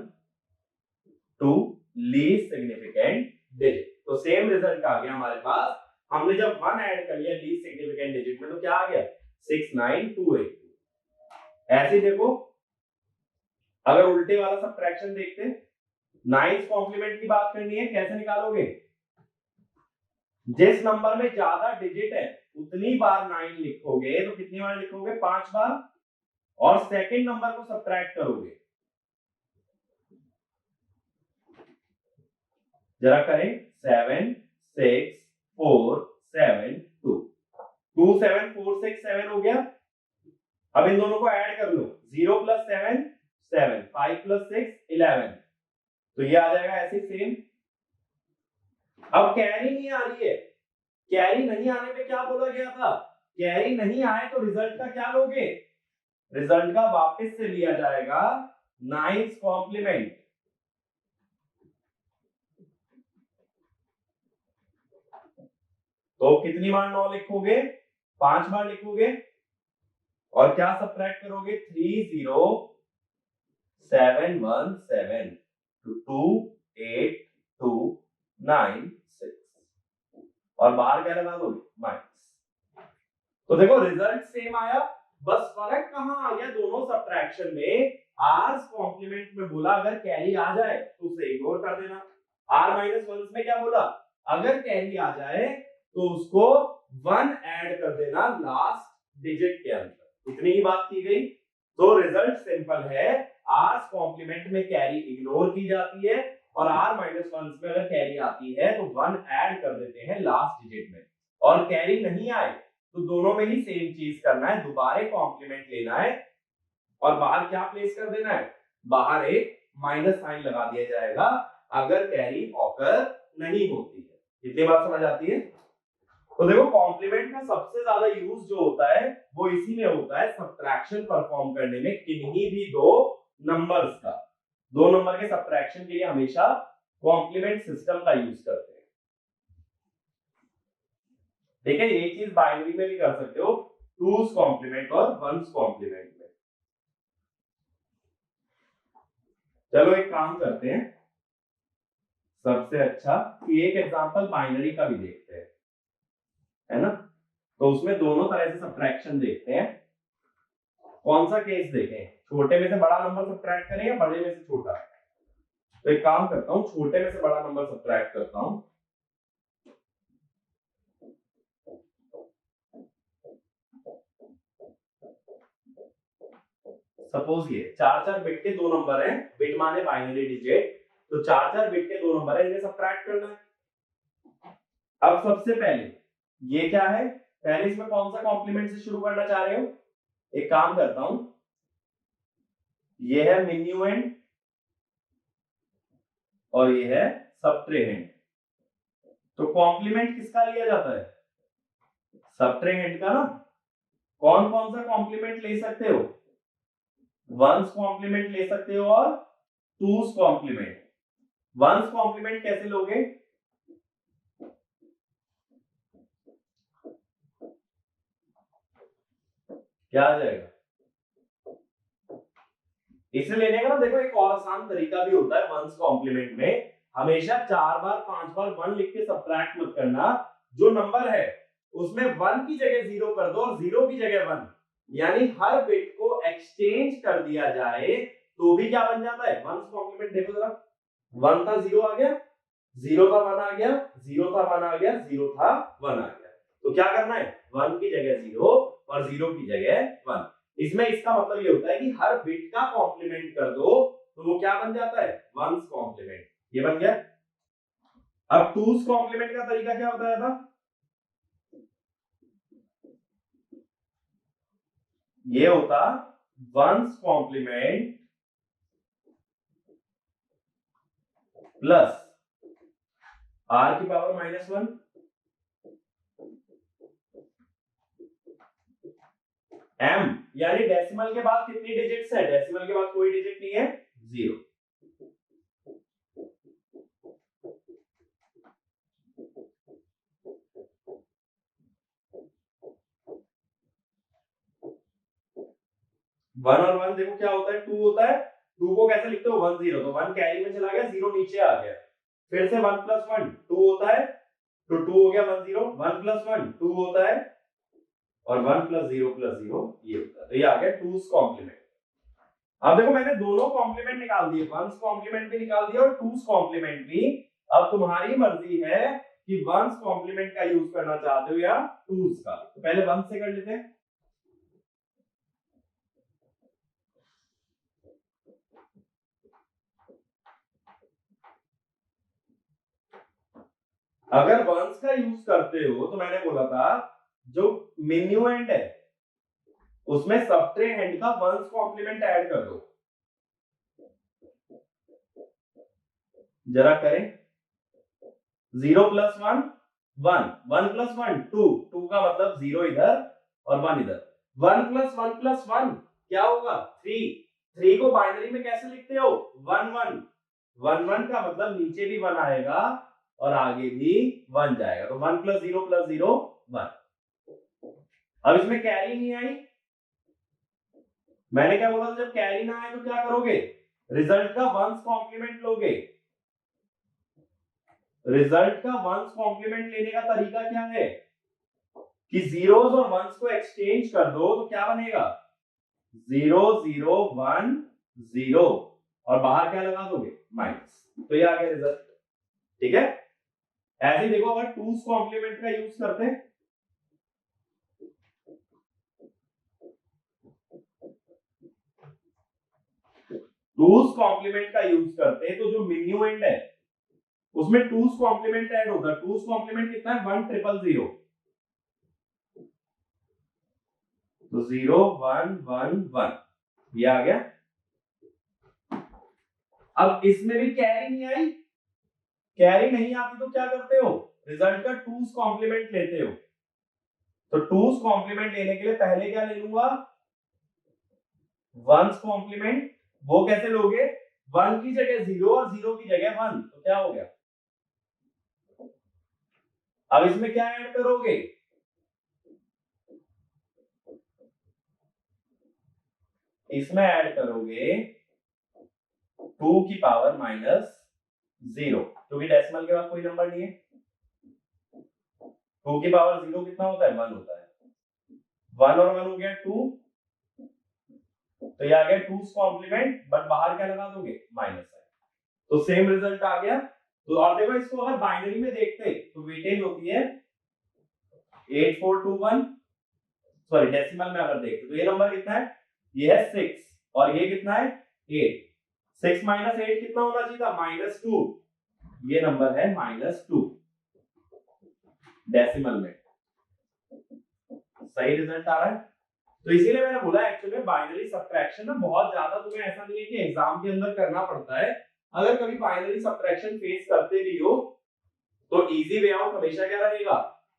to least significant digit. तो सेम रिजल्ट आ गया हमारे पास। हमने जब 1 ऐड कर लिया लीस्ट सिग्निफिकेंट डिजिट में तो क्या आ गया, 69282। ऐसे देखो, अगर उल्टे वाला सब्ट्रैक्शन देखते, 9th कॉम्प्लीमेंट की बात करनी है, कैसे निकालोगे, जिस नंबर में ज्यादा डिजिट है उतनी बार 9 लिखोगे। तो कितनी बार लिखोगे, 5 बार, और सेकंड नंबर को सब्ट्रैक्ट करोगे। जरा करें, 7 6 4 7 2 2 7 4 6 7 हो गया। अब इन दोनों को ऐड कर लो, 0 + 7 7, 5 + 6 11। तो ये आ जाएगा ऐसे सेम। अब कैरी नहीं आ रही है, कैरी नहीं आने पे क्या बोला गया था, कैरी नहीं आए तो रिजल्ट का क्या लोगे, रिजल्ट का वापस से लिया जाएगा 9th कॉम्प्लीमेंट। तो कितनी बार 9 लिखोगे, 5 बार लिखोगे, और क्या सब्ट्रैक्ट करोगे, 30717 28296 और बाहर क्या लगा दोगे, माइनस। तो देखो रिजल्ट सेम आया, बस फर्क कहां आ गया दोनों सब्ट्रैक्शन में। आर कॉम्प्लीमेंट में बोला अगर कैरी आ जाए तो उसे इग्नोर कर देना। r-1 में क्या बोला, अगर कैरी आ जाए तो उसको 1 ऐड कर देना लास्ट डिजिट के अंदर। इतनी ही बात की गई। तो रिजल्ट सिंपल है, आर कॉम्प्लीमेंट में कैरी इग्नोर की जाती है और r माइनस वन में अगर कैरी आती है तो 1 ऐड कर देते हैं लास्ट डिजिट में। और कैरी नहीं आए तो दोनों में ही सेम चीज करना है, दोबारा कॉम्प्लीमेंट लेना है और बाहर क्या प्लेस कर देना है, बाहर एक माइनस साइन लगा दिया जाएगा अगर कैरी ऑकर नहीं होती है। इतनी बात समझ आती है। तो देखो कॉम्प्लीमेंट का सबसे ज्यादा यूज जो होता है वो इसी में होता है, सब्ट्रैक्शन परफॉर्म करने में किन्हीं भी दो नंबर्स का। दो नंबर के सब्ट्रैक्शन के लिए हमेशा कॉम्प्लीमेंट सिस्टम का यूज करते हैं। ठीक है, यही चीज बाइनरी में भी कर सकते हो, टूस कॉम्प्लीमेंट और वंस कॉम्प्लीमेंट में। चलो एक काम करते हैं, सबसे अच्छा कि एक एग्जांपल बाइनरी का भी देखते हैं, है ना। तो उसमें दोनों तरह से सब्ट्रैक्शन देखते हैं। कौन सा केस देखें, छोटे में से बड़ा नंबर सब्ट्रैक्ट करें या बड़े में से छोटा। तो एक काम करता हूं, छोटे में से बड़ा नंबर सब्ट्रैक्ट करता हूं। सपोज ये 4-4 बिट के दो नंबर हैं, बिट माने बाइनरी डिजिट, तो 4-4 बिट के दो नंबर है, इन्हें सब्ट्रैक्ट करना है। अब सबसे पहले ये क्या है, पहले इसमें कौन सा कॉम्प्लीमेंट से शुरू करना चाह रहे हो। एक काम करता हूं, ये है मिन्यूएंड और ये है सबट्रेहेंड। तो कॉम्प्लीमेंट किसका लिया जाता है, सबट्रेहेंड का ना। कौन कौन सा कॉम्प्लीमेंट ले सकते हो, वंस कॉम्प्लीमेंट ले सकते हो और टूस कॉम्प्लीमेंट। वंस कॉम्प्लीमेंट कैसे लोगे, क्या आ जाएगा, इसे लेने का ना देखो एक और आसान तरीका भी होता है। वंस कॉम्प्लीमेंट में हमेशा 4 बार 5 बार 1 लिख के सब्ट्रैक्ट मत करना। जो नंबर है उसमें 1 की जगह 0 कर दो और 0 की जगह 1, यानी हर बिट को एक्सचेंज कर दिया जाए तो भी क्या बन जाता है वंस कॉम्प्लीमेंट। देखो जरा, 1 था 0 आ गया, 0 था 1 आ गया, 0 था 1 आ गया, 0 था 1 आ गया। तो क्या करना है, 1 की जगह 0 और 0 की जगह 1। इसमें इसका मतलब ये होता है कि हर बिट का कॉम्प्लीमेंट कर दो तो वो क्या बन जाता है, वंस कॉम्प्लीमेंट। ये बन गया। अब टूस कॉम्प्लीमेंट का तरीका क्या बताया था, ये होता वंस कॉम्प्लीमेंट प्लस r की पावर -1 m, यानी डेसिमल के बाद कितनी डिजिट्स है, डेसिमल के बाद कोई डिजिट नहीं है, 0। वन और वन देखो क्या होता है, 2 होता है। 2 को कैसे लिखते हो, 1 0, तो 1 कैरी में चला गया, 0 नीचे आ गया। फिर से 1 + 1 2 होता है, तो 2 हो गया 1 0, 1 + 1 2 होता है और 1 + 0 + 0 ये होता है। तो ये आ गया टूस कॉम्प्लीमेंट। अब देखो मैंने दोनों कॉम्प्लीमेंट निकाल दिए, वंस कॉम्प्लीमेंट भी निकाल दिया और टूस कॉम्प्लीमेंट भी। अब तुम्हारी मर्जी है कि वंस कॉम्प्लीमेंट का यूज करना चाहते हो या टूस का। तो पहले वंस से कर लेते हैं। अगर वंस का यूज करते हो तो मैंने बोला था जो मिन्यूएंड है उसमें सबट्रेहेंड का वंस कॉम्प्लीमेंट ऐड कर दो। जरा करें, 0 + 1 1, 1 + 1 2, 2 का मतलब 0 इधर और 1 इधर। 1 + 1 + 1 क्या होगा, 3। 3 को बाइनरी में कैसे लिखते हो, 1 1। 1 1 का मतलब नीचे भी 1 आएगा और आगे भी 1 जाएगा, तो 1 + 0 + 0 1। अब इसमें कैरी नहीं आई, मैंने क्या बोला था, जब कैरी ना आए तो क्या करोगे, रिजल्ट का वंस कॉम्प्लीमेंट लोगे। रिजल्ट का वंस कॉम्प्लीमेंट लेने का तरीका क्या है कि जीरोस और वंस को एक्सचेंज कर दो तो क्या बनेगा, 0 0 1 0 और बाहर क्या लगा दोगे, माइनस। तो ये आ गया रिजल्ट। ठीक है, ऐसे देखो अगर टूस कॉम्प्लीमेंट का यूज करते हैं टूज कॉम्प्लीमेंट का यूज करते हैं तो जो मिन्यूएंड है उसमें टूज कॉम्प्लीमेंट ऐड होता है। टूज कॉम्प्लीमेंट कितना है 1000, तो 0111 ये आ गया। अब इसमें भी कैरी नहीं आई, कैरी नहीं आती तो क्या करते हो, रिजल्ट का टूज कॉम्प्लीमेंट लेते हो। तो टूज कॉम्प्लीमेंट लेने के लिए पहले क्या ले लूंगा, वंस कॉम्प्लीमेंट। वो कैसे लोगे, 1 की जगह 0 और 0 की जगह 1, तो क्या हो गया। अब इसमें क्या ऐड करोगे, इसमें ऐड करोगे 2 की पावर -0, क्योंकि डेसिमल के बाद कोई नंबर नहीं है। 2 की पावर 0 कितना होता है, 1 होता है। 1 और 1 हो गया 2, तो ये आ गया टूज कॉम्प्लीमेंट, बट बाहर क्या लगा दोगे, माइनस है, तो सेम रिजल्ट आ गया। तो और देखो इसको अगर बाइनरी में देखते तो वेटेज होती है 8421, सॉरी डेसिमल में अगर देखते तो ये नंबर कितना है, ये है 6 और ये कितना है 8। 6 - 8 कितना होना चाहिए था, -2, ये नंबर है -2 डेसिमल में। सही रिजल्ट आ रहा है। तो इसीलिए मैंने बोला एक्चुअली में बाइनरी सब्ट्रैक्शन ना बहुत ज्यादा तुम्हें ऐसा नहीं है कि एग्जाम के अंदर करना पड़ता है। अगर कभी बाइनरी सब्ट्रैक्शन फेस करते भी हो तो इजी वे आउट हमेशा क्या रहेगा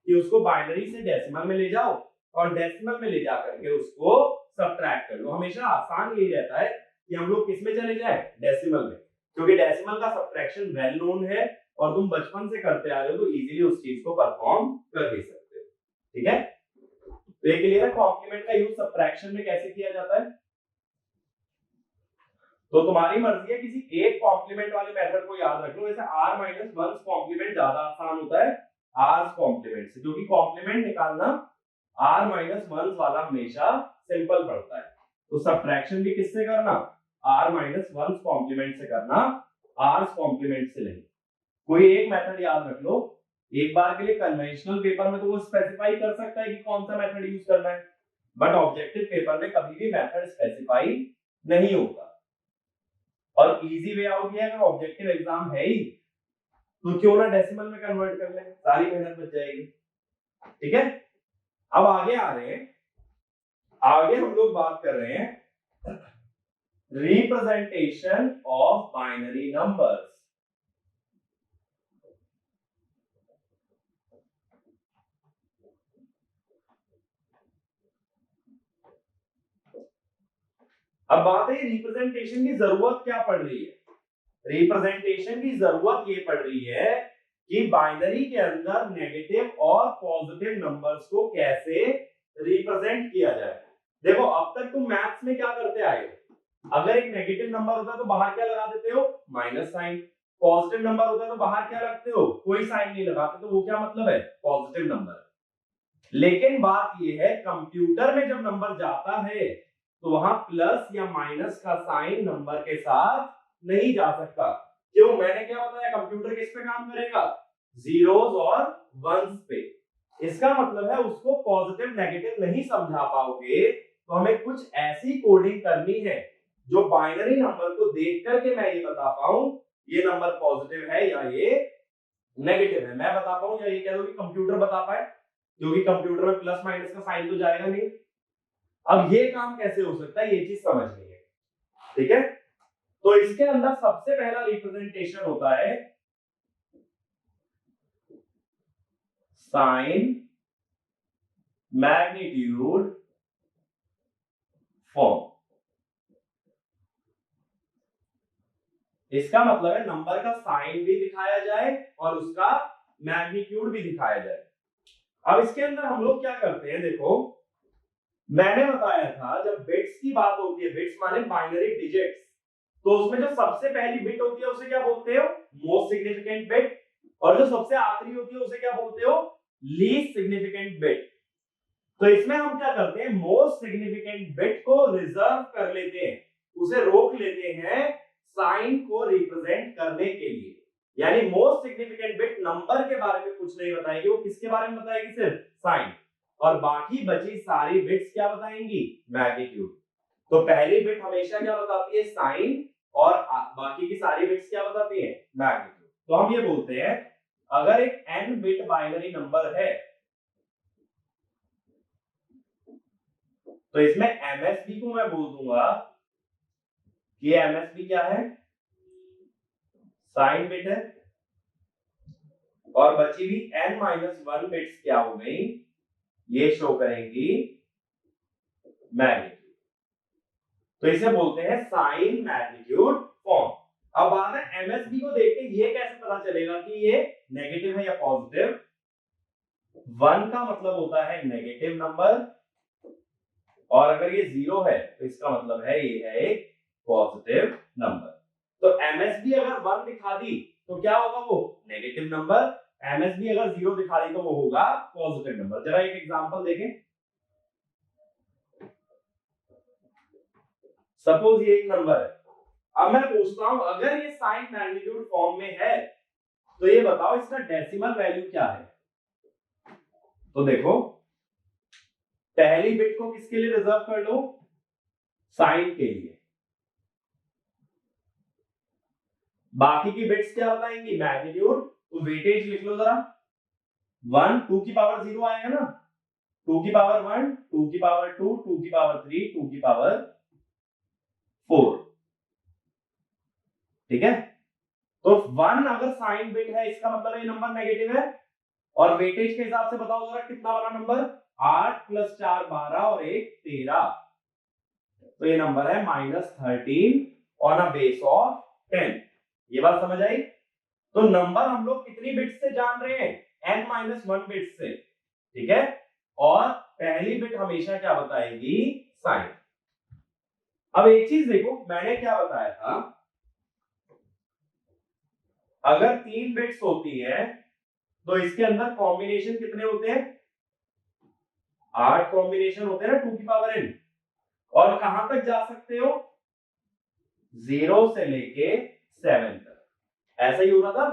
कि उसको बाइनरी से डेसिमल में ले जाओ और डेसिमल में ले जा करके उसको सब्ट्रैक्ट कर लो। हमेशा आसान यही रहता है कि हम लोग किस में चले जाए, डेसिमल में, क्योंकि डेसिमल का सब्ट्रैक्शन वेल नोन है और तुम बचपन से करते आ रहे हो तो इजीली उस चीज को परफॉर्म कर भी सकते हो। ठीक है, तो ये क्लियर है कॉम्प्लीमेंट का यूज सब्ट्रैक्शन में कैसे किया जाता है। तो तुम्हारी मर्जी है, किसी एक कॉम्प्लीमेंट वाले मेथड को याद रख लो। वैसे r - 1 कॉम्प्लीमेंट ज्यादा आसान होता है r कॉम्प्लीमेंट से, क्योंकि कॉम्प्लीमेंट निकालना r - 1 वाला हमेशा सिंपल पड़ता है। तो सब्ट्रैक्शन भी किससे करना, r - 1 कॉम्प्लीमेंट से करना, r कॉम्प्लीमेंट से नहीं। कोई एक मेथड याद रख लो, एक बार के लिए कन्वेंशनल पेपर में तो वो स्पेसिफाई कर सकता है कि कौन सा मेथड यूज करना है, बट ऑब्जेक्टिव पेपर में कभी भी मेथड स्पेसिफाई नहीं होता। और इजी वे आउट ये है, अगर ऑब्जेक्टिव एग्जाम है ही तो क्यों ना डेसिमल में कन्वर्ट कर लें, सारी मेहनत बच जाएगी। ठीक है, अब आगे आ रहे हैं, आगे हम लोग बात कर रहे हैं रिप्रेजेंटेशन ऑफ बाइनरी नंबर्स। अब बात है रिप्रेजेंटेशन की जरूरत क्या पड़ रही है। रिप्रेजेंटेशन की जरूरत ये पड़ रही है कि बाइनरी के अंदर नेगेटिव और पॉजिटिव नंबर्स को कैसे रिप्रेजेंट किया जाए। देखो अब तक तुम मैथ्स में क्या करते आए हो, अगर एक नेगेटिव नंबर होता है तो बाहर क्या लगा देते हो, माइनस साइन। पॉजिटिव नंबर होता है तो बाहर क्या लगते हो, कोई साइन नहीं लगाते, तो वो क्या मतलब है, पॉजिटिव नंबर। लेकिन बात ये है कंप्यूटर में जब नंबर जाता है तो वहां प्लस या माइनस का साइन नंबर के साथ नहीं जा सकता। क्यों, मैंने क्या बताया, कंप्यूटर किस पे काम करेगा, जीरोस और वंस पे। इसका मतलब है उसको पॉजिटिव नेगेटिव नहीं समझा पाओगे, तो हमें कुछ ऐसी कोडिंग करनी है जो बाइनरी नंबर को देख करके मैं ये बता पाऊं ये नंबर पॉजिटिव है या ये नेगेटिव है। मैं बता पाऊं या ये कह दो कि कंप्यूटर बता पाए, क्योंकि कंप्यूटर में प्लस माइनस का साइन तो जाएगा नहीं। अब ये काम कैसे हो सकता है, ये चीज समझनी है। ठीक है, तो इसके अंदर सबसे पहला रिप्रेजेंटेशन होता है साइन मैग्नीट्यूड फॉर्म। इसका मतलब है नंबर का साइन भी दिखाया जाए और उसका मैग्नीट्यूड भी दिखाया जाए। अब इसके अंदर हम लोग क्या करते हैं, देखो मैंने बताया था जब बिट्स की बात होती है, बिट्स माने बाइनरी डिजिट्स, तो उसमें जो सबसे पहली बिट होती है उसे क्या बोलते हो, मोस्ट सिग्निफिकेंट बिट, और जो सबसे आखिरी होती है उसे क्या बोलते हो, लीस्ट सिग्निफिकेंट बिट। तो इसमें हम क्या करते हैं, मोस्ट सिग्निफिकेंट बिट को रिजर्व कर लेते हैं, उसे रोक लेते हैं साइन को रिप्रेजेंट करने के लिए। यानी मोस्ट सिग्निफिकेंट बिट नंबर के बारे में कुछ नहीं बताएगी, वो किसके बारे में बताएगी, सिर्फ साइन, और बाकी बची सारी बिट्स क्या बताएंगी, मैग्नीट्यूड। तो पहली बिट हमेशा क्या बताती है, साइन, और बाकी की सारी बिट्स क्या बताती हैं, मैग्नीट्यूड। तो हम ये बोलते हैं अगर एक n बिट बाइनरी नंबर है तो इसमें MSB को मैं बोल दूंगा कि MSB क्या है, साइन बिट है, और बची हुई n-1 बिट्स क्या हो गई, ये शो करेंगी मैग्नीट्यूड। तो इसे बोलते हैं साइन मैग्नीट्यूड फॉर्म। अब बात है MSB को देख के ये कैसे पता चलेगा कि ये नेगेटिव है या पॉजिटिव। 1 का मतलब होता है नेगेटिव नंबर, और अगर ये 0 है तो इसका मतलब है ये है एक पॉजिटिव नंबर। तो MSB अगर 1 दिखा दी तो क्या होगा, वो नेगेटिव नंबर। MSB अगर 0 दिखा दी तो वो होगा पॉजिटिव नंबर। जरा एक एग्जांपल देखें। सपोज ये एक नंबर है, अब मैं पूछता हूं अगर ये साइन मैग्नीट्यूड फॉर्म में है तो ये बताओ इसका डेसिमल वैल्यू क्या है। तो देखो पहली बिट को किसके लिए रिजर्व कर लो, साइन के लिए। बाकी की बिट्स क्या बताएंगी, मैग्नीट्यूड। तो वेटेज लिख लो जरा। 1 2 की पावर 0 आएगा ना, 2 की पावर 1, 2 की पावर 2, 2 की पावर 3, 2 की पावर 4। ठीक है, तो 1 अगर साइन बिट है इसका मतलब ये नंबर नेगेटिव है। और वेटेज के हिसाब से बताओ जरा कितना बड़ा नंबर, 8 + 4 12 और 1 13। तो ये नंबर है -13 ऑन अ बेस ऑफ 10। ये बात समझ आई। तो नंबर हम लोग कितनी बिट्स से जान रहे हैं, n-1 बिट्स से। ठीक है, और पहली बिट हमेशा क्या बताएगी, साइन। अब एक चीज देखो, मैंने क्या बताया था, अगर 3 बिट्स होती है तो इसके अंदर कॉम्बिनेशन कितने होते हैं, 8 कॉम्बिनेशन होते हैं ना 2 की पावर n। और कहां तक जा सकते हो, 0 से लेके 7 तक। ऐसा ही हो रहा था,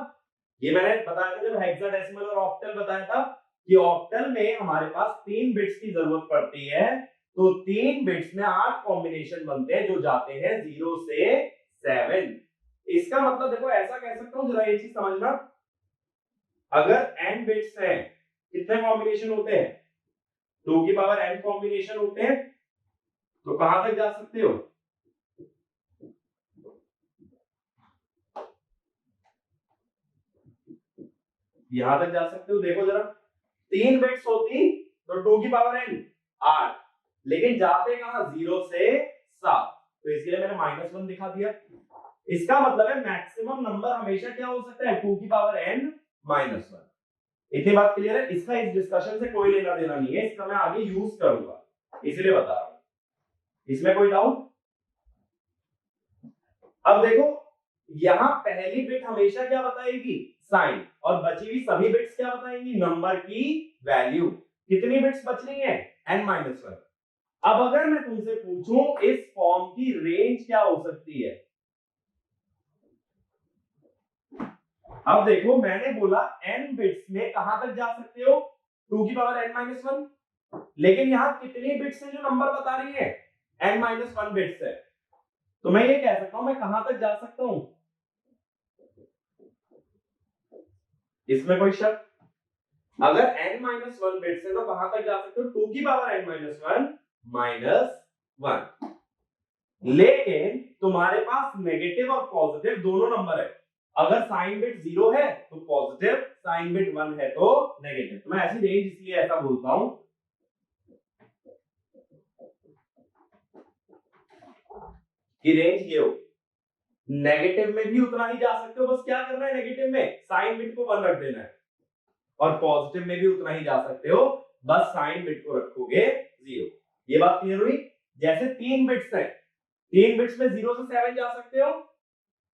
ये मैंने बताया था जब हेक्साडेसिमल और ऑक्टल बताया था कि ऑक्टल में हमारे पास 3 बिट्स की जरूरत पड़ती है। तो 3 बिट्स में 8 कॉम्बिनेशन बनते हैं जो जाते हैं 0 से 7। इसका मतलब देखो ऐसा कह सकता हूं, जरा ये चीज समझना, अगर n बिट्स हैं कितने कॉम्बिनेशन होते हैं, 2 की पावर n कॉम्बिनेशन होते हैं। तो कहां तक जा सकते हो, यहां तक जा सकते हो। देखो जरा, 3 बिट्स होती तो 2 की पावर n 8, लेकिन जाते कहां, 0 से 7। तो इसलिए मैंने -1 दिखा दिया। इसका मतलब है मैक्सिमम नंबर हमेशा क्या हो सकता है, 2 की पावर n -1। इतनी बात क्लियर है। इसका इस डिस्कशन से कोई लेना देना नहीं है, इसका मैं आगे यूज करूंगा, इसलिए बता रहा हूं। इसमें कोई डाउट। अब देखो यहां पहली बिट हमेशा क्या बताएगी, साइन, और बची हुई सभी बिट्स क्या बताएंगी, नंबर की वैल्यू। कितनी बिट्स बच रही हैं, n-1। अब अगर मैं तुमसे पूछूं इस फॉर्म की रेंज क्या हो सकती है। अब देखो मैंने बोला n बिट्स में कहां तक जा सकते हो, 2 की पावर n-1, लेकिन यहां कितनी बिट्स है जो नंबर बता रही है, n-1 बिट्स है। तो मैं ये कह सकता हूं मैं कहां तक जा सकता हूं, इसमें कोई शक। अगर n-1 बिट्स है तो कहां तक जा सकते हो, 2 की पावर n-1 -1। लेकिन तुम्हारे पास नेगेटिव और पॉजिटिव दोनों नंबर है। अगर साइन बिट 0 है तो पॉजिटिव, साइन बिट 1 है तो नेगेटिव। तो मैं ऐसी रेंज इसलिए ऐसा बोलता हूं कि रेंज ये हो, नेगेटिव में भी उतना ही जा सकते हो, बस क्या करना है, नेगेटिव में साइन बिट को 1 रख देना है, और पॉजिटिव में भी उतना ही जा सकते हो, बस साइन बिट को रखोगे 0। ये बात क्लियर हुई। जैसे 3 बिट्स है, 3 बिट्स में 0 से 7 जा सकते हो।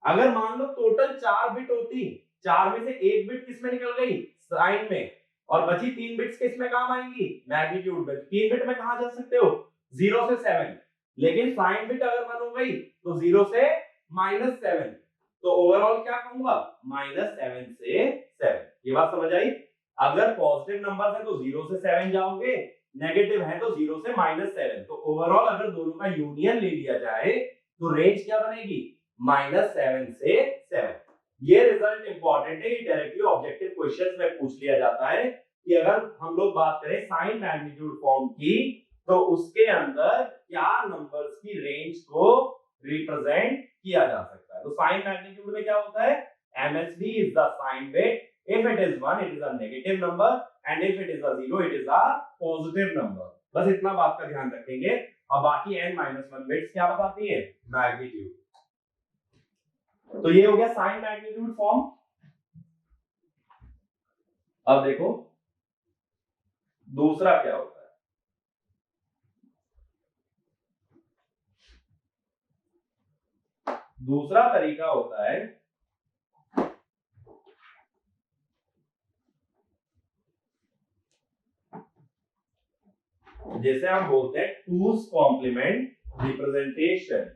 अगर मान लो टोटल 4 बिट होती, 4 में से 1 बिट किस में निकल गई, साइन में, और बची 3 बिट्स किस में काम आएंगी, मैग्नीट्यूड में। 3 बिट में कहां जा सकते हो, 0 से 7। लेकिन साइन बिट अगर 1 हो गई तो 0 से -7। तो ओवरऑल क्या कहूंगा, -7 से 7। ये बात समझ आई। अगर पॉजिटिव नंबर है तो 0 से 7 जाओगे, नेगेटिव है तो 0 से -7। तो ओवरऑल अगर दोनों का यूनियन ले लिया जाए तो रेंज क्या बनेगी, -7 से 7। ये रिजल्ट इंपॉर्टेंट है, ये डायरेक्टली ऑब्जेक्टिव क्वेश्चंस में पूछ लिया जाता है कि अगर हम लोग बात करें साइन मैग्नीट्यूड फॉर्म की, तो उसके अंदर क्या नंबर्स की रेंज को रिप्रेजेंट किया जा सकता है। तो साइन मैग्नीट्यूड में क्या होता है, MSB is the sign bit. If it is 1, it is a negative number, and if it is a 0, it is a positive number. बस इतना बात का ध्यान रखेंगे। और बाकी n-1 बिट्स क्या बताती है, मैग्नीट्यूड। तो ये हो गया साइन मैग्नीट्यूड फॉर्म। अब देखो दूसरा क्या होता है। दूसरा तरीका होता है जैसे हम बोलते हैं टूस कॉम्प्लीमेंट रिप्रेजेंटेशन।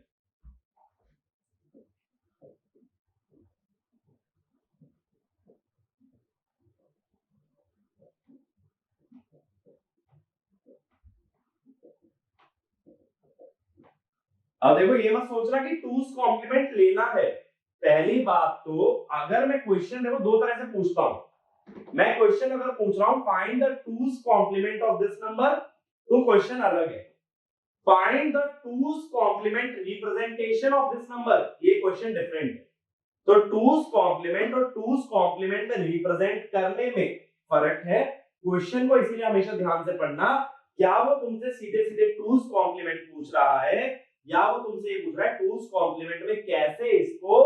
अब देखो ये मत सोचना कि टूस कॉम्प्लीमेंट लेना है। पहली बात तो अगर मैं क्वेश्चन देखो दो तरह से पूछता हूं। मैं क्वेश्चन अगर पूछ रहा हूं find the two's complement of this number, तो क्वेश्चन अलग है। Find the two's complement representation of this number, ये क्वेश्चन डिफरेंट है। तो टूस कॉम्प्लीमेंट और टूस कॉम्प्लीमेंट में रिप्रेजेंट करने में फर्क है। क्वेश्चन को इसीलिए हमेशा ध्यान से पढ़ना, क्या वो तुमसे सीधे सीधे टूस कॉम्प्लीमेंट पूछ रहा है या वो तुमसे ये पूछ रहा है टूस कॉम्प्लीमेंट में कैसे इसको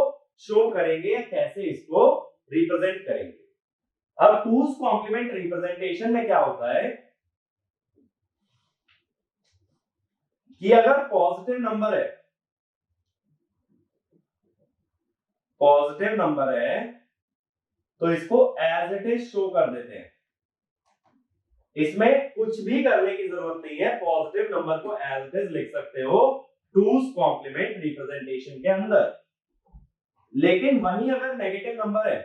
शो करेंगे या कैसे इसको रिप्रेजेंट करेंगे। अब टूस कॉम्प्लीमेंट रिप्रेजेंटेशन में क्या होता है कि अगर पॉजिटिव नंबर है, तो इसको एज इट इज शो कर देते हैं। इसमें कुछ भी करने की जरूरत नहीं है, पॉजिटिव नंबर को एज इट इज लिख सकते हो टूस कॉम्प्लीमेंट रिप्रेजेंटेशन के अंदर। लेकिन वही अगर नेगेटिव नंबर है,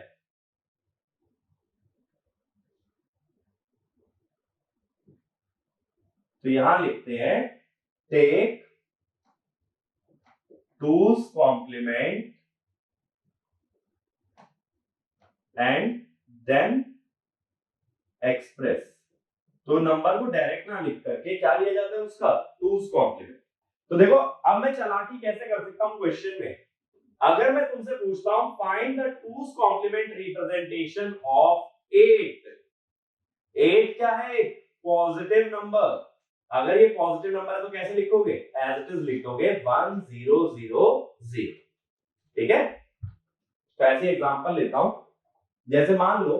तो यहां लिखते हैं take two's complement and then express. तो नंबर को डायरेक्ट ना लिख करके क्या लिया जाता है उसका, टूस कॉम्प्लीमेंट। तो देखो अब मैं चालाकी कैसे कर सकता हूं क्वेश्चन में। अगर मैं तुमसे पूछता हूं find the two's complement representation of 8। 8 क्या है, पॉजिटिव नंबर। अगर ये पॉजिटिव नंबर है तो कैसे लिखोगे, एज इट इज लिखोगे 1 0 0 0। ठीक है, तो ऐसे एग्जांपल लेता हूं। जैसे मान लो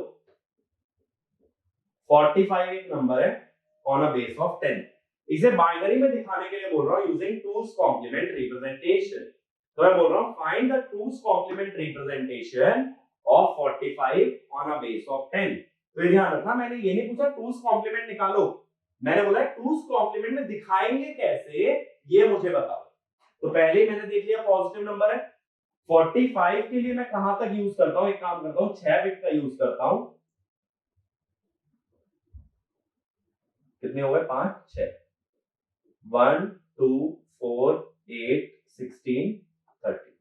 45 एक नंबर है ऑन अ बेस ऑफ 10। इसे बाइनरी में दिखाने के लिए बोल रहा हूं यूजिंग टूस कॉम्प्लीमेंट रिप्रेजेंटेशन। तो मैं बोल रहा हूं find the two's complement representation of 45 on a base of 10। तो ये ध्यान रखना, मैंने ये नहीं पूछा टूस कॉम्प्लीमेंट निकालो, मैंने बोला टूस कॉम्प्लीमेंट में दिखाएंगे कैसे ये मुझे बताओ। तो पहले ही मैंने देख लिया पॉजिटिव नंबर है। 45 के लिए मैं कहां तक यूज करता हूं, एक काम करता हूं 6 बिट का यूज करता हूं। कितने हो गए, 5 6, 1 2 4 8 16 30।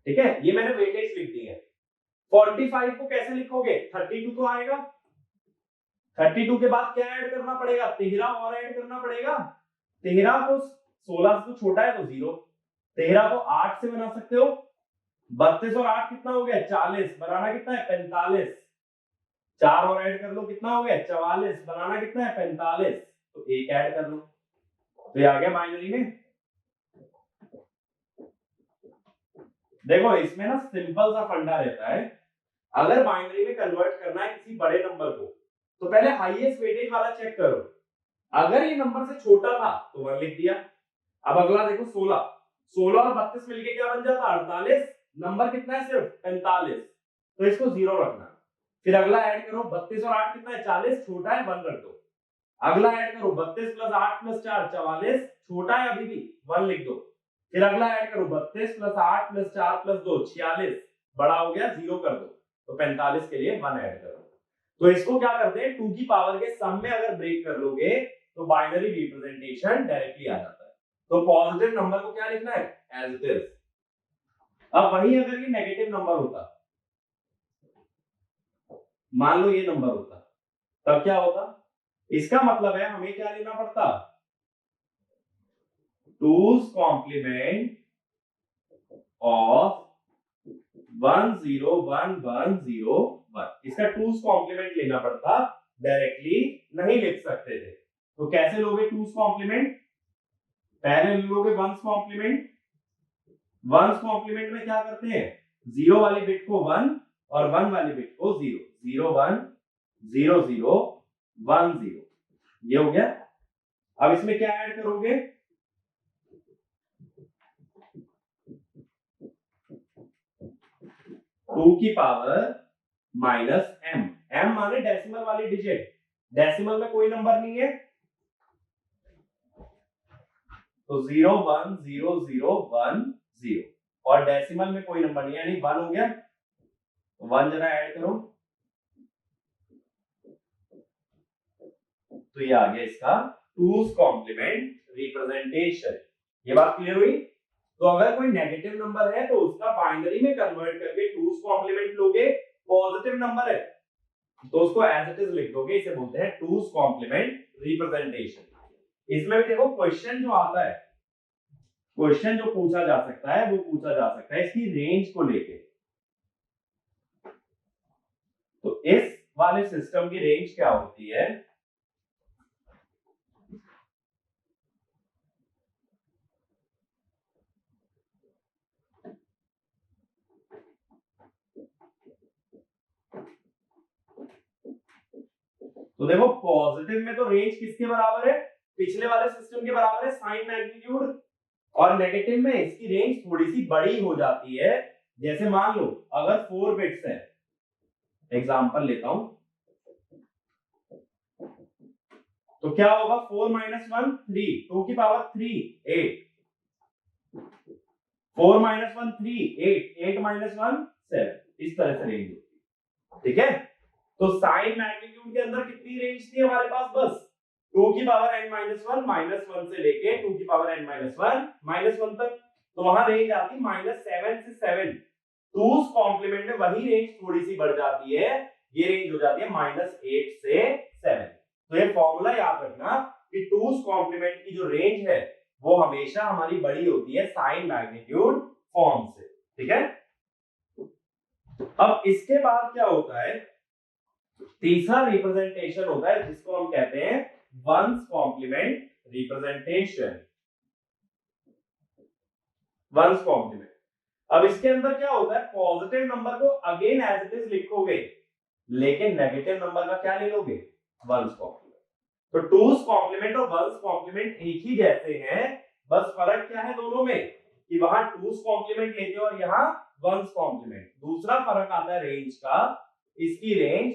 ठीक है, ये मैंने वेटेज लिख दी है। 45 को कैसे लिखोगे, 32 तो आएगा। 32 के बाद क्या ऐड करना पड़ेगा, 13 और ऐड करना पड़ेगा। 13 को 16 से तो छोटा है तो 0। 13 को 8 से बना सकते हो। 32 और 8 कितना हो गया, 40। बनाना कितना है, 45। 4 और ऐड कर लो, कितना हो गया 44। बनाना कितना है, 45। तो एक ऐड कर लो, तो ये आ गया बाइनरी में। देखो इसमें ना सिंपल सा फंडा रहता है, अगर बाइनरी में कन्वर्ट करना है किसी बड़े नंबर को, तो पहले हाईएस्ट वेटेज वाला चेक करो। अगर ये नंबर से छोटा था तो 1 लिख दिया। अब अगला देखो 16। 16 और 32 मिलके क्या बन जाता, 48। नंबर कितना है, सिर्फ 45, तो इसको 0 रखना। फिर अगला ऐड करो, 32 और 8 कितना है, 40। छोटा है, 1 रख दो। अगला ऐड करो, 32 प्लस 8 प्लस 4 44। छोटा है अभी भी, 1 लिख दो। फिर अगला ऐड करो, 32 प्लस 8 प्लस 4 प्लस 2 46। बड़ा हो गया, 0 कर दो। तो 45 के लिए 1 ऐड करो। तो इसको क्या करते हैं, 2 की पावर के सम में अगर ब्रेक कर लोगे तो बाइनरी रिप्रेजेंटेशन डायरेक्टली आ जाता है। तो पॉजिटिव नंबर को क्या लिखना है, एज इट इज। अब वही अगर ये नेगेटिव नंबर होता, मान लो ये नंबर होता, तब क्या होता? इसका मतलब है हमें क्या लेना पड़ता? 2's कॉम्प्लीमेंट ऑफ 101101, इसका 2's कॉम्प्लीमेंट लेना पड़ता, डायरेक्टली नहीं लिख सकते थे। तो कैसे लोगे 2's कॉम्प्लीमेंट? पहले लोगे 1's कॉम्प्लीमेंट। 1's कॉम्प्लीमेंट में क्या करते हैं? 0 वाले बिट को 1 और 1 वाले बिट को 0, 0 1 0 0 1 0, ये हो गया। अब इसमें क्या ऐड करोगे? 2 की पावर माइनस m, m माने डेसिमल वाली डिजिट, डेसिमल में कोई नंबर नहीं है तो 0 1 0 0 1 0, और डेसिमल में कोई नंबर नहीं है यानी 1 हो गया, 1 जरा ऐड करो तो ये आ गया इसका 2's कॉम्प्लीमेंट रिप्रेजेंटेशन। ये बात क्लियर हुई? तो अगर कोई नेगेटिव नंबर है तो उसका बाइनरी में कन्वर्ट करके 2's कॉम्प्लीमेंट लोगे, पॉजिटिव नंबर है तो उसको एज इट इज लिख दोगे, इसे बोलते हैं 2's कॉम्प्लीमेंट रिप्रेजेंटेशन। इसमें भी देखो क्वेश्चन जो आता है, क्वेश्चन जो पूछा जा सकता है वो पूछा जा सकता है इसकी रेंज को लेके। तो इस वाले सिस्टम की रेंज क्या होती है? तो देखो पॉजिटिव में तो रेंज किसके बराबर है? पिछले वाले सिस्टम के बराबर है, साइन मैग्नीट्यूड। और नेगेटिव में इसकी रेंज थोड़ी सी बड़ी हो जाती है। जैसे मान लो अगर 4 बिट्स है, एग्जांपल लेता हूं, तो क्या होगा? 4 माइनस 1 3, 2 की पावर 3 8, 4 माइनस 1 3 8, 8 माइनस 1 7, इस तरह से रेंज होती है। ठीक है, तो साइन मैग्नीट्यूड के अंदर कितनी रेंज थी हमारे पास? बस 2 की पावर n माइनस 1 -1 से लेके 2 की पावर n माइनस 1 तक, तो वहां रेंज आती -7 से 7। 2's कॉम्प्लीमेंट में वही रेंज थोड़ी सी बढ़ जाती है, ये रेंज हो जाती है -8 से 7। तो ये फॉर्मूला याद रखना कि 2's कॉम्प्लीमेंट की जो रेंज है वो हमेशा हमारी बड़ी होती है साइन मैग्नीट्यूड फॉर्म से। ठीक है, अब इसके बाद क्या होता है? तीसरा रिप्रेजेंटेशन होता है जिसको हम कहते हैं 1's complement representation. 1's complement, अब इसके अंदर क्या होता है? पॉजिटिव नंबर को अगेन एज इट इज लिखोगे, लेकिन नेगेटिव नंबर का क्या ले लोगे? 1's complement. तो 2's कॉम्प्लीमेंट और 1's कॉम्प्लीमेंट एक ही जैसे हैं, बस फर्क क्या है दोनों में कि वहां 2's कॉम्प्लीमेंट लेते हो और यहाँ 1's कॉम्प्लीमेंट। दूसरा फर्क आता है रेंज का, इसकी रेंज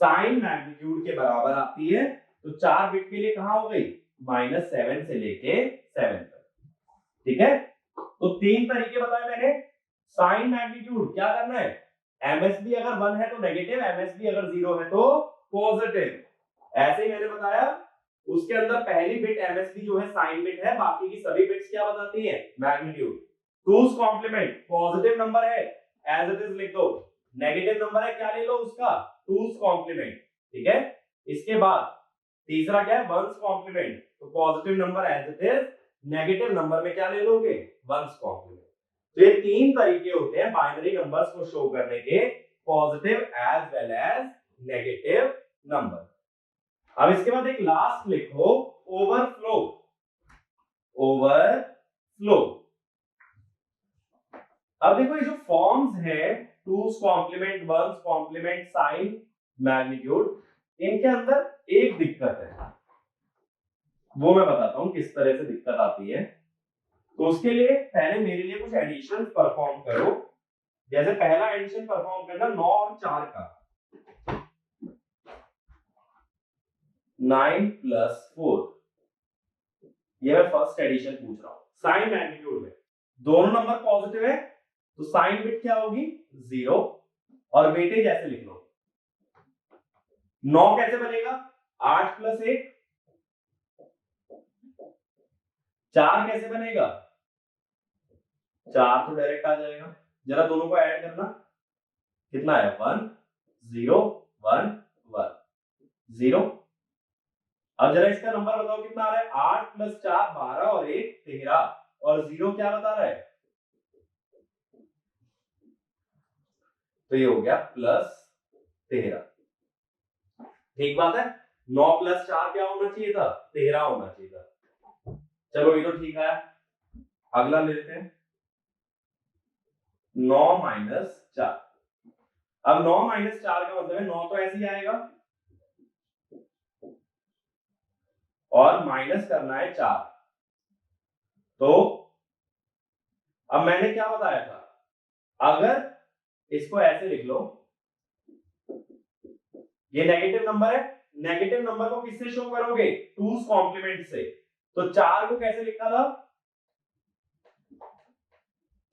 साइन मैग्नीट्यूड के बराबर आती है। तो 4 बिट के लिए कहां हो गई? -7 से लेके 7 तक। ठीक है, तो 3 तरीके बताए मैंने। साइन मैग्नीट्यूड क्या करना है? एमएसबी अगर 1 है तो नेगेटिव, एमएसबी अगर 0 है तो पॉजिटिव। ऐसे ही मैंने बताया, उसके अंदर पहली बिट एमएसबी जो है साइन बिट है, बाकी की सभी बिट्स क्या बताती हैं? Magnitude. 2's complement positive number है, एज इट इज लिख दो। नेगेटिव नंबर है, क्या ले लो उसका? 2's complement. ठीक है, इसके बाद तीसरा क्या है? 1's complement. तो positive number as it is, negative number में क्या ले लोगे? 1's complement. तो ये 3 तरीके होते हैं बाइनरी नंबर्स को शो करने के, positive as well as negative number. अब इसके बाद एक लास्ट लिखो, ओवरफ्लो। ओवरफ्लो, अब देखो ये जो फॉर्म्स है 2's complement, 1's complement, sign magnitude, इनके अंदर एक दिक्कत है, वो मैं बताता हूं किस तरह से दिक्कत आती है। तो उसके लिए पहले मेरे लिए कुछ एडिशन परफॉर्म करो। जैसे पहला एडिशन परफॉर्म करना 9 और 4 का, 9 + 4, ये मैं फर्स्ट एडिशन पूछ रहा हूं। साइन मैग्नीट्यूड में दोनों नंबर पॉजिटिव है तो साइन बिट क्या होगी? 0, और वेटेज ऐसे लिख लो। 9 कैसे बनेगा? 8 + 1। 4 कैसे बनेगा? 4 तो डायरेक्ट आ जाएगा। जरा दोनों को ऐड करना, कितना है 1 0 1 1 0। अब जरा इसका नंबर बताओ कितना आ रहा है, 8 + 4 12 और 1 13 और 0 क्या बता रहा है, तो ये हो गया +13। ठीक बात है, 9 + 4 क्या होना चाहिए था, 13 होना चाहिए था। चलो ये तो ठीक है, अगला ले लेते हैं 9 - 4। अब 9 - 4 का मतलब है 9 तो ऐसे ही आएगा और माइनस करना है 4। तो अब मैंने क्या बताया था, अगर इसको ऐसे लिख लो, ये नेगेटिव नंबर है, नेगेटिव नंबर को किससे शो करोगे, 2's कॉम्प्लीमेंट से। तो 4 को कैसे लिखा था,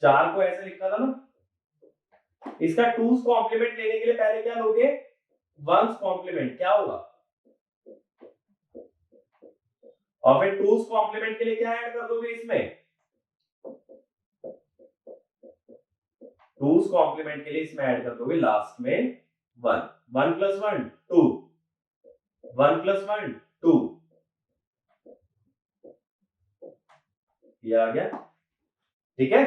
4 को ऐसे लिखा था ना, इसका 2's कॉम्प्लीमेंट लेने के लिए पहले क्या लोगे, 1's कॉम्प्लीमेंट। क्या होगा, और फिर 2's कॉम्प्लीमेंट के लिए क्या ऐड कर दोगे इसमें, 2's कॉम्प्लीमेंट के लिए इसमें ऐड कर दोगे लास्ट में 1। 1 + 1 2, 1 + 1 2, ये आ गया। ठीक है,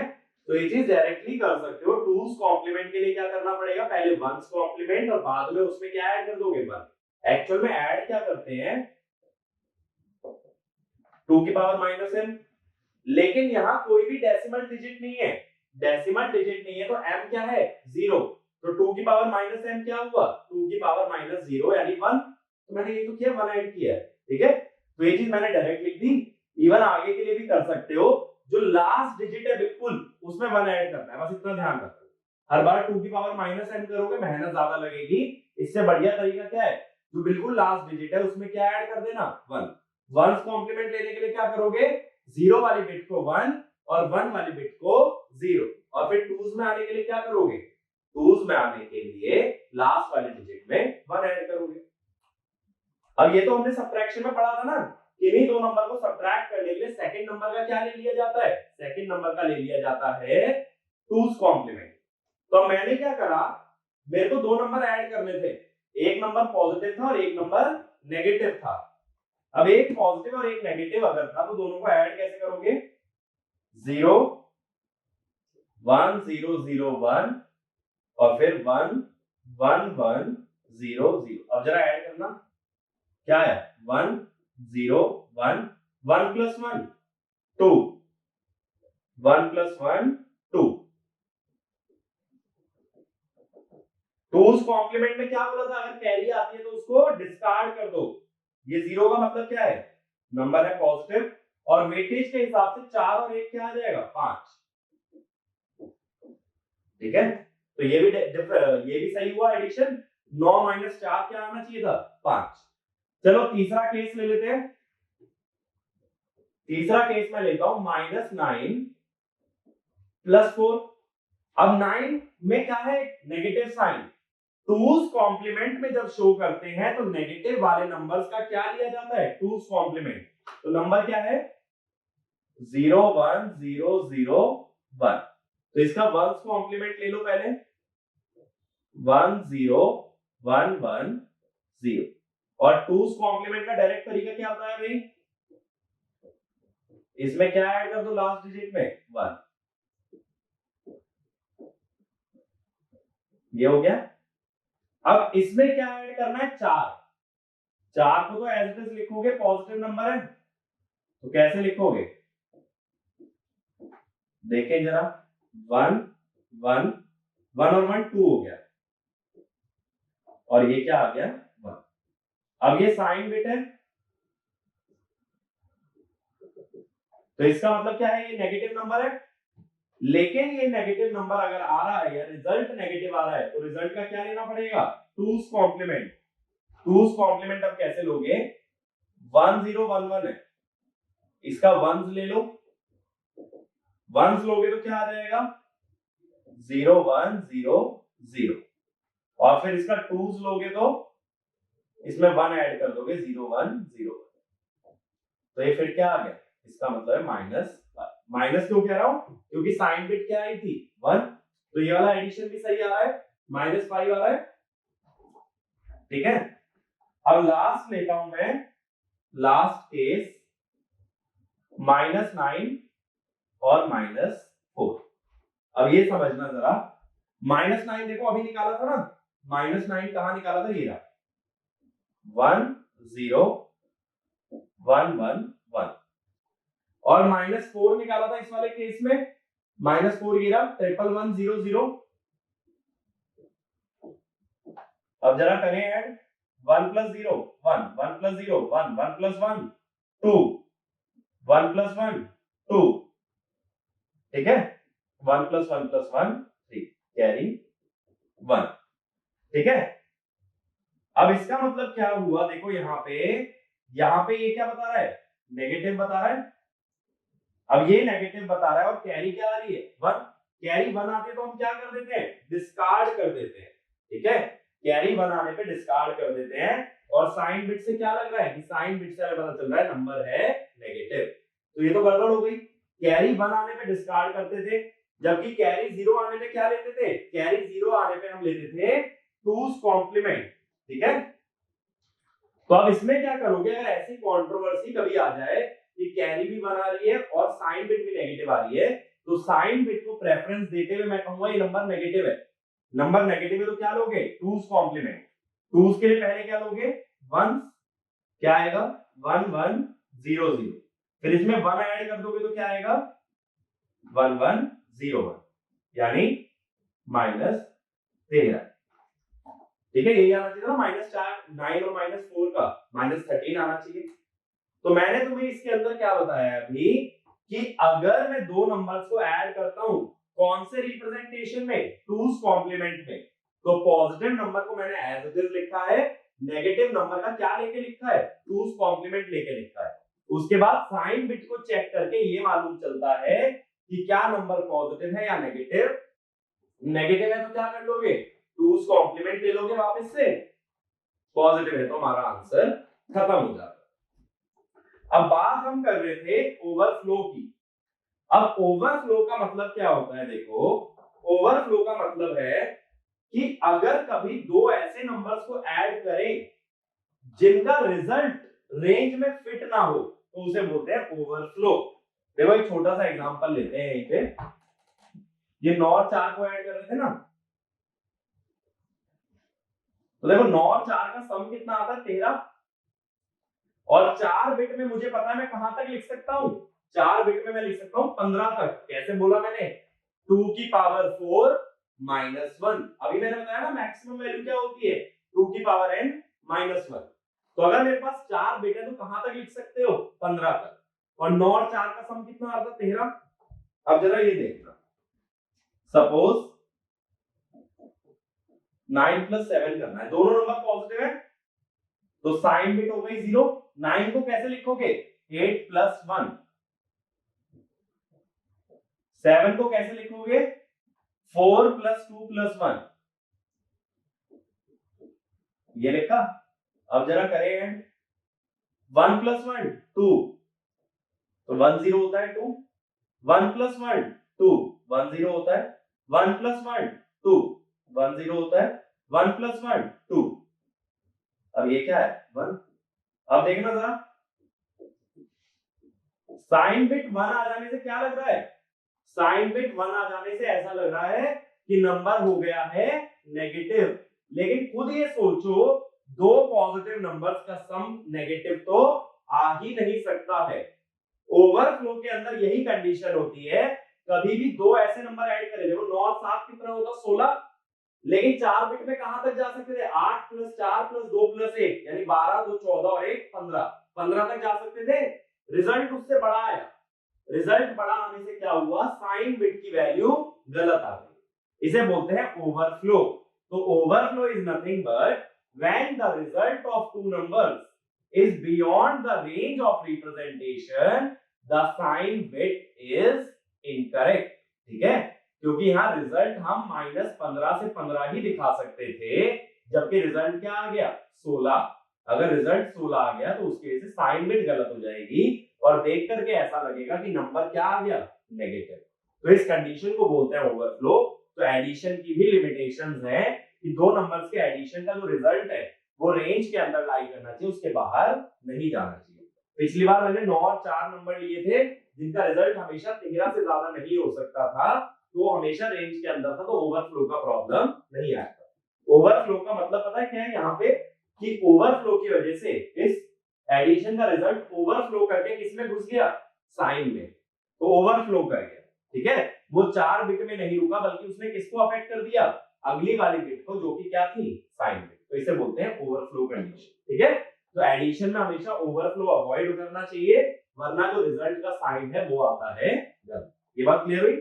तो ये चीज डायरेक्टली कर सकते हो। 2's कॉम्प्लीमेंट के लिए क्या करना पड़ेगा, पहले 1's कॉम्प्लीमेंट और बाद में उसमें क्या ऐड कर दोगे 1। एक्चुअल में ऐड क्या करते हैं, 2 की पावर -m, लेकिन यहां कोई भी डेसिमल डिजिट नहीं है, डेसिमल डिजिट नहीं है तो m क्या है 0, तो 2 की पावर -m क्या हुआ, 2 की पावर -0 यानी 1। तो मैंने ये तो किया 1 ऐड किया है। ठीक है, तो ये चीज मैंने डायरेक्ट लिख दी। इवन आगे के लिए भी कर सकते हो, जो लास्ट डिजिट है बिल्कुल उसमें 1 ऐड करना है, बस इतना ध्यान रखो। हर बार 2 की पावर -m करोगे मेहनत ज्यादा लगेगी, इससे बढ़िया तरीका क्या है, जो बिल्कुल लास्ट डिजिट है उसमें क्या ऐड कर देना 1। 1's कॉम्प्लीमेंट लेने के लिए क्या करोगे, 0 वाली बिट को 1 और 1 वाली बिट को 0, और फिर 2's में आने के लिए क्या करोगे, 2's में आने के लिए लास्ट वाले डिजिट में 1 ऐड करोगे। अब ये तो हमने सबट्रैक्शन में पढ़ा था ना, किन्हीं दो नंबर को सबट्रैक्ट करने के लिए सेकंड नंबर का क्या ले लिया जाता है, सेकंड नंबर का ले लिया जाता है 2's कॉम्प्लीमेंट। तो मैंने क्या करा, मेरे को दो नंबर ऐड करने थे, एक नंबर पॉजिटिव था और एक नंबर नेगेटिव था। अब एक पॉजिटिव और एक नेगेटिव अगर था तो दोनों को ऐड कैसे करोगे, 0 1 0 0 1 और फिर 1 1 1 0 0। अब जरा ऐड करना, क्या है 1 0 1 1 + 1 2, 1 + 1 2। 2's कॉम्प्लीमेंट में क्या बोला था, अगर कैरी आती है तो उसको डिस्कार्ड कर दो। ये 0 का मतलब क्या है, नंबर है पॉजिटिव, और वेटेज के हिसाब से 4 और 1 क्या आ जाएगा 5। ठीक है, तो ये भी सही हुआ एडिशन। 9 - 4 क्या आना चाहिए था 5। चलो तीसरा केस ले लेते हैं, तीसरा केस मैं लेता हूं -9 + 4। अब 9 में क्या है, नेगेटिव साइन। 2's कॉम्प्लीमेंट में जब शो करते हैं तो नेगेटिव वाले नंबर्स का क्या लिया जाता है, 2's कॉम्प्लीमेंट। तो नंबर क्या है 0 1 0 0 1, तो इसका 1's कॉम्प्लीमेंट ले लो पहले, 1 0 1 1 0। और 2's कॉम्प्लीमेंट का डायरेक्ट तरीका क्या होता है भाई, इसमें क्या ऐड कर दो लास्ट डिजिट में 1, ये हो गया। अब इसमें क्या ऐड करना है 4। 4 को तो एज इट इज लिखोगे, पॉजिटिव नंबर है तो कैसे लिखोगे, देखें जरा 1 1 1 और 1 2 हो गया, और ये क्या आ गया 1। अब ये साइन बिट है तो इसका मतलब क्या है, ये नेगेटिव नंबर है, लेकिन ये नेगेटिव नंबर अगर आ रहा है या रिजल्ट नेगेटिव आ रहा है तो रिजल्ट का क्या लेना पड़ेगा, 2's कॉम्प्लीमेंट। 2's कॉम्प्लीमेंट अब कैसे लोगे, 1 0 1 1 है, इसका 1s ले लो, 1s लोगे तो क्या आ जाएगा 0 1 0 0, और फिर इसका 2s लोगे तो इसमें 1 ऐड कर दोगे 0 1 0 1। तो ये फिर क्या आ गया, इसका मतलब है माइनस। माइनस क्यों कह रहा हूं, क्योंकि साइन बिट क्या आई थी 1, तो ये वाला एडिशन भी सही आ रहा है, -5 आ रहा है, ठीक है। अब लास्ट लेता हूं मैं, लास्ट केस -9 और -4। अब ये समझना जरा, -9 देखो अभी निकाला था ना, -9 कहां निकाला था, ये रहा 1 0 1 1 1, और -4 निकाला था इस वाले केस में, -4 ये रहा 1 1 0 0। अब जरा करें ऐड, 1 + 0 1 1 + 0 1 1 + 1 2 1 + 1 2, ठीक है, 1 + 1 + 1 3, कैरी 1, ठीक है। अब इसका मतलब क्या हुआ, देखो यहाँ पे ये क्या बता रहा है, नेगेटिव बता रहा है। अब ये नेगेटिव बता रहा है और कैरी क्या आ रही है 1, कैरी 1 आती है तो हम क्या कर देते हैं, डिस्कार्ड कर देते हैं, ठीक है। कैरी 1 आने पे डिस्कार्ड कर देते हैं, और साइन बिट से क्या लग रहा है कि साइन बिट से हमें पता चल रहा है नंबर है नेगेटिव, तो ये तो गड़बड़ हो गई। कैरी 1 आने पे डिस्कार्ड करते थे, जबकि कैरी 0 आने पे क्या लेते थे, कैरी 0 आने पे हम लेते थे 2's कॉम्प्लीमेंट, ठीक है। तो अब इसमें क्या करोगे, अगर ऐसी कंट्रोवर्सी कभी आ जाए कि कैरी भी 1 आ रही है और साइन बिट भी नेगेटिव आ रही है, तो साइन बिट को प्रेफरेंस देते हुए मैं कहूंगा ये नंबर नेगेटिव है। नंबर नेगेटिव है तो क्या लोगे, 2's कॉम्प्लीमेंट, 2's के लिए पहले क्या लोगे 1, क्या आएगा 1 1 0 0, फिर इसमें 1 ऐड कर दोगे तो क्या आएगा 1 1 0 1, यानी -13, ठीक है। यही आना चाहिए ना, -9 और -4 का -13 आना चाहिए। तो मैंने तुम्हें इसके अंदर क्या बताया अभी, कि अगर मैं दो नंबर्स को ऐड करता हूं कौन से रिप्रेजेंटेशन में, 2's कॉम्प्लीमेंट में, तो पॉजिटिव नंबर को मैंने एज इट इज लिखा है, नेगेटिव नंबर का क्या लेके लिखा है, 2's कॉम्प्लीमेंट लेके लिखा है। उसके बाद साइन बिट को चेक करके ये मालूम चलता है कि क्या नंबर पॉजिटिव है या नेगेटिव। नेगेटिव है तो क्या कर लोगे, 2's कॉम्प्लीमेंट ले लोगे वापस से, पॉजिटिव है तो हमारा आंसर खत्म हो जाता है। अब बात हम कर रहे थे ओवरफ्लो की। अब ओवरफ्लो का मतलब क्या होता है, देखो ओवरफ्लो का मतलब है कि अगर कभी दो ऐसे नंबर्स को ऐड करें जिनका रिजल्ट रेंज में फिट ना हो तो उसे बोलते हैं ओवरफ्लो। देखो एक छोटा सा एग्जांपल लेते हैं यहीं पे, ये 9 और 4 को ऐड कर रहे थे ना, तो देखो 9 और 4 का सम कितना आता है 13, और 4 बिट में मुझे पता है मैं कहां तक लिख सकता हूं, 4 बिट में मैं लिख सकता हूं 15 तक। कैसे बोला मैंने, 2 की पावर 4 -1, अभी मैंने बताया ना मैक्सिमम वैल्यू क्या होती है 2 की पावर n -1। तो अगर मेरे पास 4 बिट है तो कहां तक लिख सकते हो 15 तक, और 9 और 4 का सम कितना आता है 13। अब जरा ये देखना, सपोज 9 + 7 करना है, दोनों नंबर पॉजिटिव है तो साइन बिट हो गई 0। 9 को कैसे लिखोगे 8 + 1, 7 को कैसे लिखोगे 4 + 2 + 1, ये लिखा। अब जरा करें 1 + 1 2, तो 1 0 होता है 2, 1 + 1 2 1 0 होता है, 1 + 1 2 1 0 होता है, 1 + 1 2, अब ये क्या है 1। अब देखना जरा, साइन बिट 1 आ जाने से क्या लग रहा है, साइन बिट 1 आ जाने से ऐसा लग रहा है कि नंबर हो गया है नेगेटिव। लेकिन खुद ये सोचो, दो पॉजिटिव नंबर्स का सम नेगेटिव तो आ ही नहीं सकता है। ओवरफ्लो के अंदर यही कंडीशन होती है, कभी भी दो ऐसे नंबर ऐड करें, देखो 9 और 7 कितना होगा 16, लेकिन 4 बिट में कहां तक जा सकते थे 8 + 4 + 2 + 1, यानी 12 2 14 और 1 15, 15 तक जा सकते थे। रिजल्ट उससे बड़ा आया, रिजल्ट बड़ा आने से क्या हुआ, साइन बिट की वैल्यू गलत आ गई, इसे बोलते हैं ओवरफ्लो। तो overflow is nothing but when the result of two numbers is beyond the range of representation the sign bit is incorrect, ठीक है। क्योंकि यहाँ रिजल्ट हम -15 से 15 ही दिखा सकते थे, जबकि रिजल्ट क्या आ गया 16। अगर रिजल्ट 16 आ गया तो उसके से साइन बिट गलत हो जाएगी और देख करके ऐसा लगेगा कि नंबर क्या आ गया नेगेटिव। तो इस कंडीशन को बोलते हैं ओवरफ्लो। तो एडिशन की भी लिमिटेशंस हैं कि दो नंबर्स के एडिशन का जो रिजल्ट है वो रेंज के अंदर लाई करना चाहिए, उसके बाहर नहीं जाना चाहिए। पिछली बार मैंने 9 और 4 नंबर लिए थे जिनका रिजल्ट हमेशा 13 से ज्यादा नहीं हो सकता था, तो हमेशा रेंज के अंदर था, तो ओवरफ्लो का प्रॉब्लम नहीं आया। ओवरफ्लो का मतलब पता है क्या है यहाँ पे, कि ओवरफ्लो की वजह से इस एडिशन का रिजल्ट ओवरफ्लो करके किसमें घुस गया, साइन में, तो ओवरफ्लो कर गया। ठीक है, वो 4 बिट में नहीं रुका बल्कि उसने किसको अफेक्ट कर दिया, अगली वाली बिट को, जो कि क्या थी, साइन बिट। तो इसे बोलते हैं ओवरफ्लो कंडीशन। ठीक है, तो एडिशन में हमेशा ओवरफ्लो अवॉइड करना चाहिए, वरना जो रिजल्ट का साइन है वो आता है गलत। ये बात क्लियर हुई?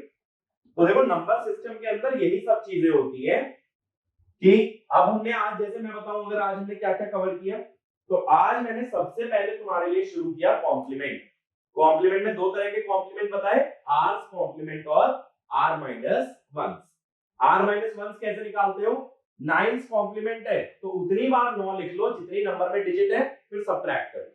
तो देखो नंबर सिस्टम के अंदर यही सब चीजें होती है कि अब हमने आज, जैसे मैं बताऊं अगर आज हमने क्या क्या कवर किया, तो आज मैंने सबसे पहले तुम्हारे लिए शुरू किया कॉम्प्लीमेंट। कॉम्प्लीमेंट में दो तरह के कॉम्प्लीमेंट बताए, आर्स कॉम्प्लीमेंट और r minus ones. R minus ones कैसे निकालते हो, नाइन्स कॉम्प्लीमेंट है तो उतनी बार 9 लिख लो जितनी नंबर में डिजिट है, फिर सब्ट्रैक्ट कर लो।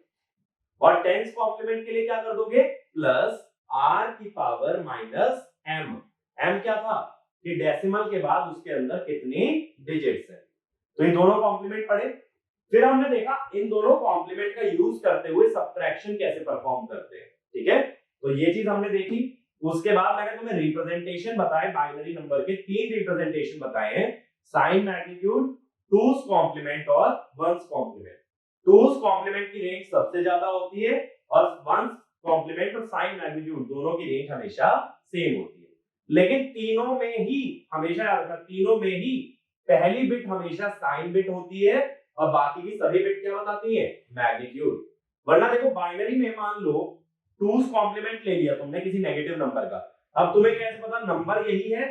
और टेंस कॉम्प्लीमेंट के लिए क्या कर दोगे, प्लस आर की पावर माइनस एम। एम क्या था कि डेसिमल के बाद उसके अंदर कितनी डिजिट्स है। तो ये दोनों कॉम्प्लीमेंट पढ़े। फिर हमने देखा इन दोनों कॉम्प्लीमेंट का यूज करते हुए सब्ट्रैक्शन कैसे परफॉर्म करते हैं। ठीक है, तो ये चीज हमने देखी। उसके बाद मैंने तुम्हें रिप्रेजेंटेशन बताए, बाइनरी नंबर के 3 रिप्रेजेंटेशन बताए हैं, साइन, मैग्नीट्यूड, टूस कॉम्प्लीमेंट और वंस कॉम्प्लीमेंट। टूस कॉम्प्लीमेंट की रेंज सबसे ज्यादा होती है और वंस कॉम्प्लीमेंट और साइन, मैग्नीट्यूड दोनों की रेंज हमेशा सेम होती है। लेकिन तीनों में ही हमेशा याद रखना, तीनों में ही पहली बिट हमेशा साइन बिट होती है और बाकी की सभी बिट क्या बताती है, मैग्नीट्यूड। वरना देखो बाइनरी में मान लो टूस कॉम्प्लीमेंट ले लिया तुमने किसी नेगेटिव नंबर का, अब तुम्हें कैसे पता नंबर यही है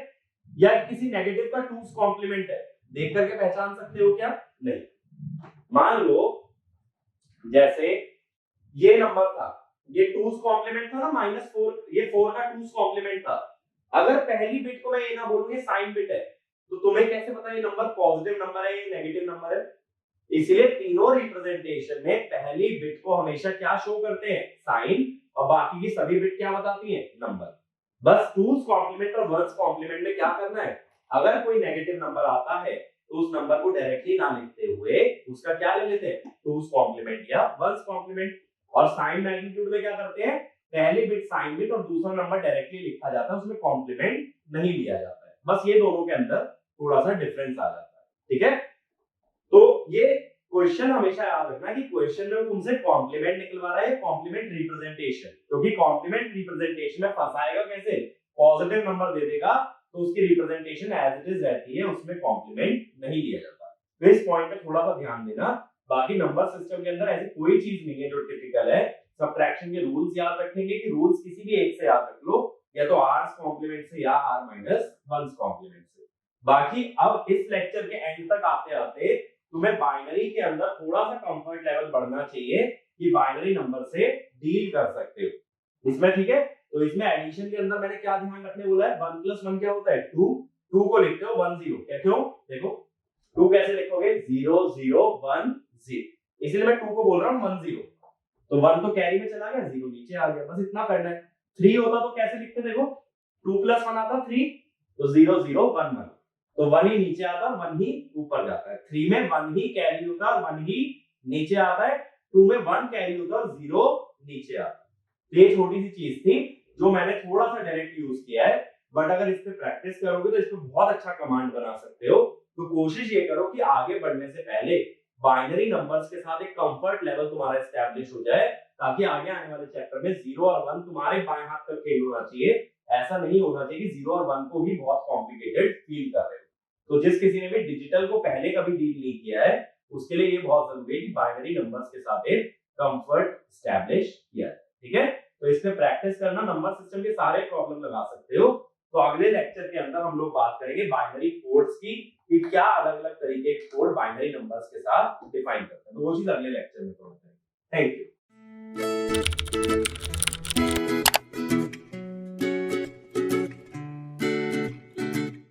या किसी नेगेटिव का टूस कॉम्प्लीमेंट है, देख करके पहचान सकते हो क्या, नहीं। मान लो जैसे ये नंबर था, ये टूस कॉम्प्लीमेंट था ना, -4, ये 4 का टूस कॉम्प्लीमेंट था। अगर पहली बिट को मैं ये ना बोलूं ये साइन बिट है, तो तुम्हें कैसे पता ये नंबर पॉजिटिव नंबर है या नेगेटिव नंबर है। इसलिए तीनों रिप्रेजेंटेशन में पहली बिट को हमेशा क्या शो करते हैं, साइन, और बाकी की सभी बिट क्या बताती हैं, नंबर। बस टूस कॉम्प्लीमेंट और वंस कॉम्प्लीमेंट में क्या करना है, अगर कोई नेगेटिव नंबर आता है तो उस नंबर को डायरेक्टली ना लिखते हुए उसका क्या ले लेते हैं, टूस कॉम्प्लीमेंट या वंस कॉम्प्लीमेंट। और साइन, मैग्नीट्यूड में क्या करते हैं, पहली बिट साइन बिट और दूसरा नंबर डायरेक्टली लिखा जाता है, उसमें कॉम्प्लीमेंट नहीं लिया जाता है। बस ये दोनों के अंदर थोड़ा सा डिफरेंस आ जाता है। ठीक है, तो ये क्वेश्चन हमेशा याद रखना कि क्वेश्चन में तुमसे कॉम्प्लीमेंट निकलवा रहा है, कॉम्प्लीमेंट रिप्रेजेंटेशन, क्योंकि कॉम्प्लीमेंट रिप्रेजेंटेशन में फंसाएगा कैसे, पॉजिटिव नंबर दे देगा तो उसकी रिप्रेजेंटेशन एज इट इज रहती है, उसमें कॉम्प्लीमेंट नहीं लिया जाता। तो इस पॉइंट पे थोड़ा सा ध्यान देना। बाकी नंबर सिस्टम के अंदर ऐसी कोई चीज नहीं है जो टिपिकल है। सब्ट्रैक्शन के रूल्स याद रखेंगे कि रूल्स किसी भी एक से याद रख लो, या तो आर्स कॉम्प्लीमेंट से या आर माइनस वंस कॉम्प्लीमेंट से। बाकी अब इस लेक्चर के एंड तक आते आते तुम्हें बाइनरी के अंदर थोड़ा सा कंफर्ट लेवल बढ़ना चाहिए कि बाइनरी नंबर से डील कर सकते हो इसमें। ठीक है, तो इसमें एडिशन के अंदर मैंने क्या ध्यान रखने बोला है, 1 + 1 क्या होता है, 2। 2 को लिखते हो 1 0, क्या क्यों, देखो 2 कैसे लिखोगे, 0 0 1 0, इसलिए मैं 2 को बोल रहा हूँ 1 0। तो 1 तो कैरी में चला गया, 0 नीचे आ गया, बस इतना करना है। 3 होता तो कैसे लिखते, देखो 2 + 1 आता 3, तो 0 0 1 1, तो 1 ही नीचे आता, 1 ही ऊपर जाता है। 3 में 1 ही कैरी होता है, 1 ही नीचे आता है। 2 में 1 कैरी होता है और 0 नीचे आता है। ये छोटी सी चीज थी जो मैंने थोड़ा सा डायरेक्ट यूज किया है, बट अगर इस पे प्रैक्टिस करोगे तो इस पे बहुत अच्छा कमांड बना सकते हो। तो कोशिश ये करो कि आगे बढ़ने से पहले बाइनरी नंबर्स के साथ एक कंफर्ट लेवल तुम्हारा एस्टैब्लिश हो जाए, ताकि आगे आने वाले चैप्टर में 0 और 1 तुम्हारे बाएं हाथ का खेल होना चाहिए। ऐसा नहीं होना चाहिए कि 0 और 1 को ही बहुत कॉम्प्लिकेटेड फील कर रहे हो। तो जिस किसी ने भी डिजिटल को पहले कभी डील नहीं किया है, उसके लिए ये बहुत जरूरी है कि बाइनरी नंबर्स के साथ एक कंफर्ट एस्टैब्लिश किया है। ठीक है, तो इसमें प्रैक्टिस करना, नंबर सिस्टम के सारे प्रॉब्लम लगा सकते हो। तो अगले लेक्चर के अंदर हम लोग बात करेंगे बाइनरी कोड्स की, कि क्या अलग अलग तरीके के कोड बाइनरी नंबर्स के साथ डिफाइन करते हैं। तो वो चीज अगले लेक्चर में करेंगे। Thank you.